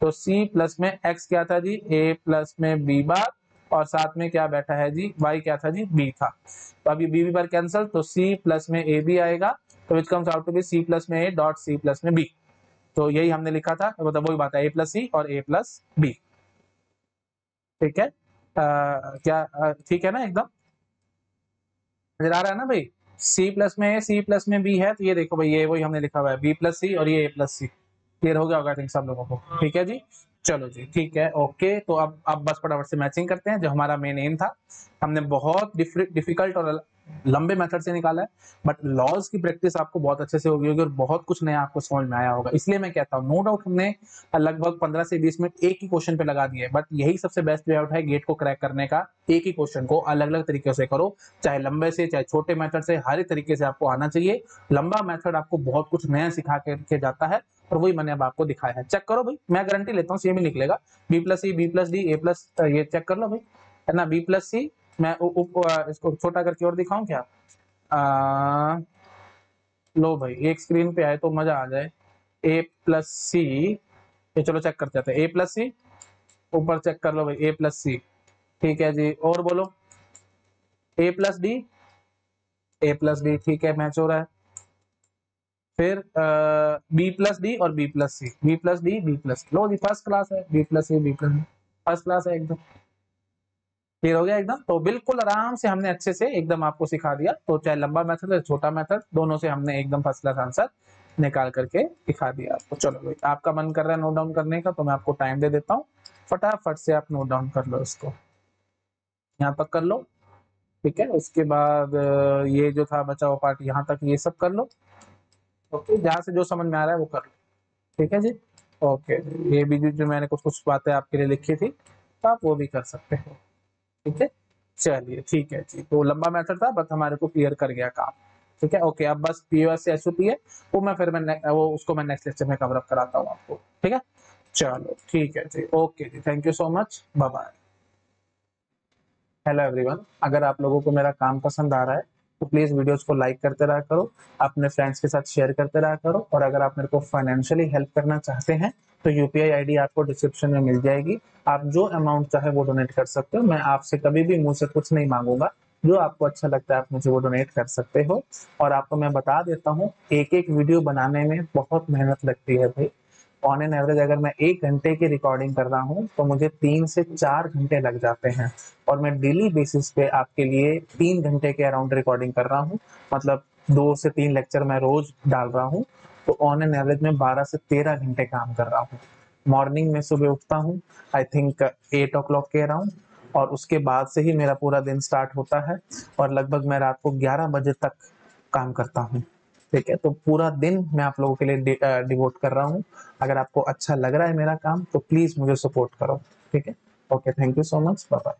तो सी प्लस में एक्स क्या था जी, ए प्लस में बी बार, और साथ में क्या बैठा है जी, वाई क्या था जी, बी था। तो अभी बी बार कैंसिल, तो सी प्लस में ए बी आएगा, तो which comes out to be C plus में ए डॉट सी प्लस में बी। तो यही हमने लिखा था, मतलब वही बात है, ए प्लस सी और ए प्लस बी। ठीक है, क्या ठीक है ना, एकदम नजर आ रहा है ना भाई। सी प्लस में ए सी प्लस में बी है, तो ये देखो भाई, ये वही हमने लिखा हुआ है, बी प्लस सी और ये ए प्लस सी। क्लियर हो गया होगा आई थिंक सब लोगों को। ठीक है जी, चलो जी, ठीक है, ओके। तो अब बस फटाफट से मैचिंग करते हैं, जो हमारा मेन एम था। हमने बहुत डिफिकल्ट और लंबे मेथड से निकाला है, बट लॉज की प्रैक्टिस आपको बहुत अच्छे से होगी और बहुत कुछ नया आपको समझ में आया होगा। इसलिए मैं कहता हूँ, नो डाउट हमने लगभग 15 से 20 मिनट एक ही क्वेश्चन पे लगा दिए, बट यही सबसे बेस्ट वे आउट है गेट को क्रैक करने का। एक ही क्वेश्चन को अलग अलग तरीके से करो, चाहे लंबे से चाहे छोटे मेथड से, हर एक तरीके से आपको आना चाहिए। लंबा मेथड आपको बहुत कुछ नया सिखा के जाता है, और वही मैंने अब आपको दिखाया है। चेक करो भाई, मैं गारंटी लेता हूँ सेम ही निकलेगा, B plus C B plus D A plus, ये चेक कर लो भाई, है ना, बी प्लस सी। मैं इसको छोटा करके और दिखाऊं क्या, लो भाई, एक स्क्रीन पे आए तो मजा आ जाए। ए प्लस सी, ये चलो चेक करते हैं, ए प्लस सी, ऊपर चेक कर लो भाई, ए प्लस सी। ठीक है जी, और बोलो, A plus D, A plus D, ठीक है, मैच हो रहा है। फिर बी प्लस डी और B plus C, B plus D B plus, लो जी फर्स्ट क्लास है, B plus C B plus D, first class है एकदम। क्लियर हो गया एकदम। तो बिल्कुल आराम से हमने अच्छे से एकदम आपको सिखा दिया, तो चाहे लंबा मेथड है छोटा मेथड, दोनों से हमने एकदम फर्स्ट क्लास आंसर निकाल करके दिखा दिया आपको। चलो भाई, आपका मन कर रहा है नोट डाउन करने का, तो मैं आपको टाइम दे देता हूँ, फटाफट से आप नोट डाउन कर लो इसको, यहाँ तक कर लो। ठीक है, उसके बाद ये जो था बचा हुआ पार्ट यहाँ तक, ये सब कर लो। ओके, जहाँ से जो समझ में आ रहा है वो कर लो। ठीक है जी, ओके। ये भी जो मैंने कुछ कुछ बातें आपके लिए लिखी थी, तो आप वो भी कर सकते हो। ठीक है, चलिए ठीक है जी, तो लंबा मेथड था, बट हमारे को क्लियर कर गया काम। ठीक है, ओके। अब बस पीओएस से एसओपी है, वो मैं फिर वो उसको मैं नेक्स्ट लेक्चर में कवर अप कराता हूँ आपको। ठीक है, चलो ठीक है जी, ओके जी, thank you so much, bye bye. Hello everyone, अगर आप लोगों को मेरा काम पसंद आ रहा है तो प्लीज वीडियोस को लाइक करते रहा करो, अपने फ्रेंड्स के साथ शेयर करते रहा करो, और अगर आप मेरे को फाइनेंशियली हेल्प करना चाहते हैं तो यूपीआई आईडी आपको डिस्क्रिप्शन में मिल जाएगी। आप जो अमाउंट चाहे वो डोनेट कर सकते हो, मैं आपसे कभी भी मुंह से कुछ नहीं मांगूंगा। जो आपको अच्छा लगता है आप मुझे वो डोनेट कर सकते हो। और आपको मैं बता देता हूँ, एक एक वीडियो बनाने में बहुत मेहनत लगती है भाई। ऑन एन एवरेज अगर मैं 1 घंटे की रिकॉर्डिंग कर रहा हूँ तो मुझे 3 से 4 घंटे लग जाते हैं, और मैं डेली बेसिस पे आपके लिए 3 घंटे के अराउंड रिकॉर्डिंग कर रहा हूँ, मतलब 2 से 3 लेक्चर मैं रोज डाल रहा हूँ। तो ऑन एन एवरेज में 12 से 13 घंटे काम कर रहा हूँ। मॉर्निंग में सुबह उठता हूँ, आई थिंक 8 o'clock के अराउंड, और उसके बाद से ही मेरा पूरा दिन स्टार्ट होता है, और लगभग मैं रात को 11 बजे तक काम करता हूँ। ठीक है, तो पूरा दिन मैं आप लोगों के लिए डिवोट कर रहा हूँ। अगर आपको अच्छा लग रहा है मेरा काम, तो प्लीज मुझे सपोर्ट करो। ठीक है, okay, thank you so much, bye bye.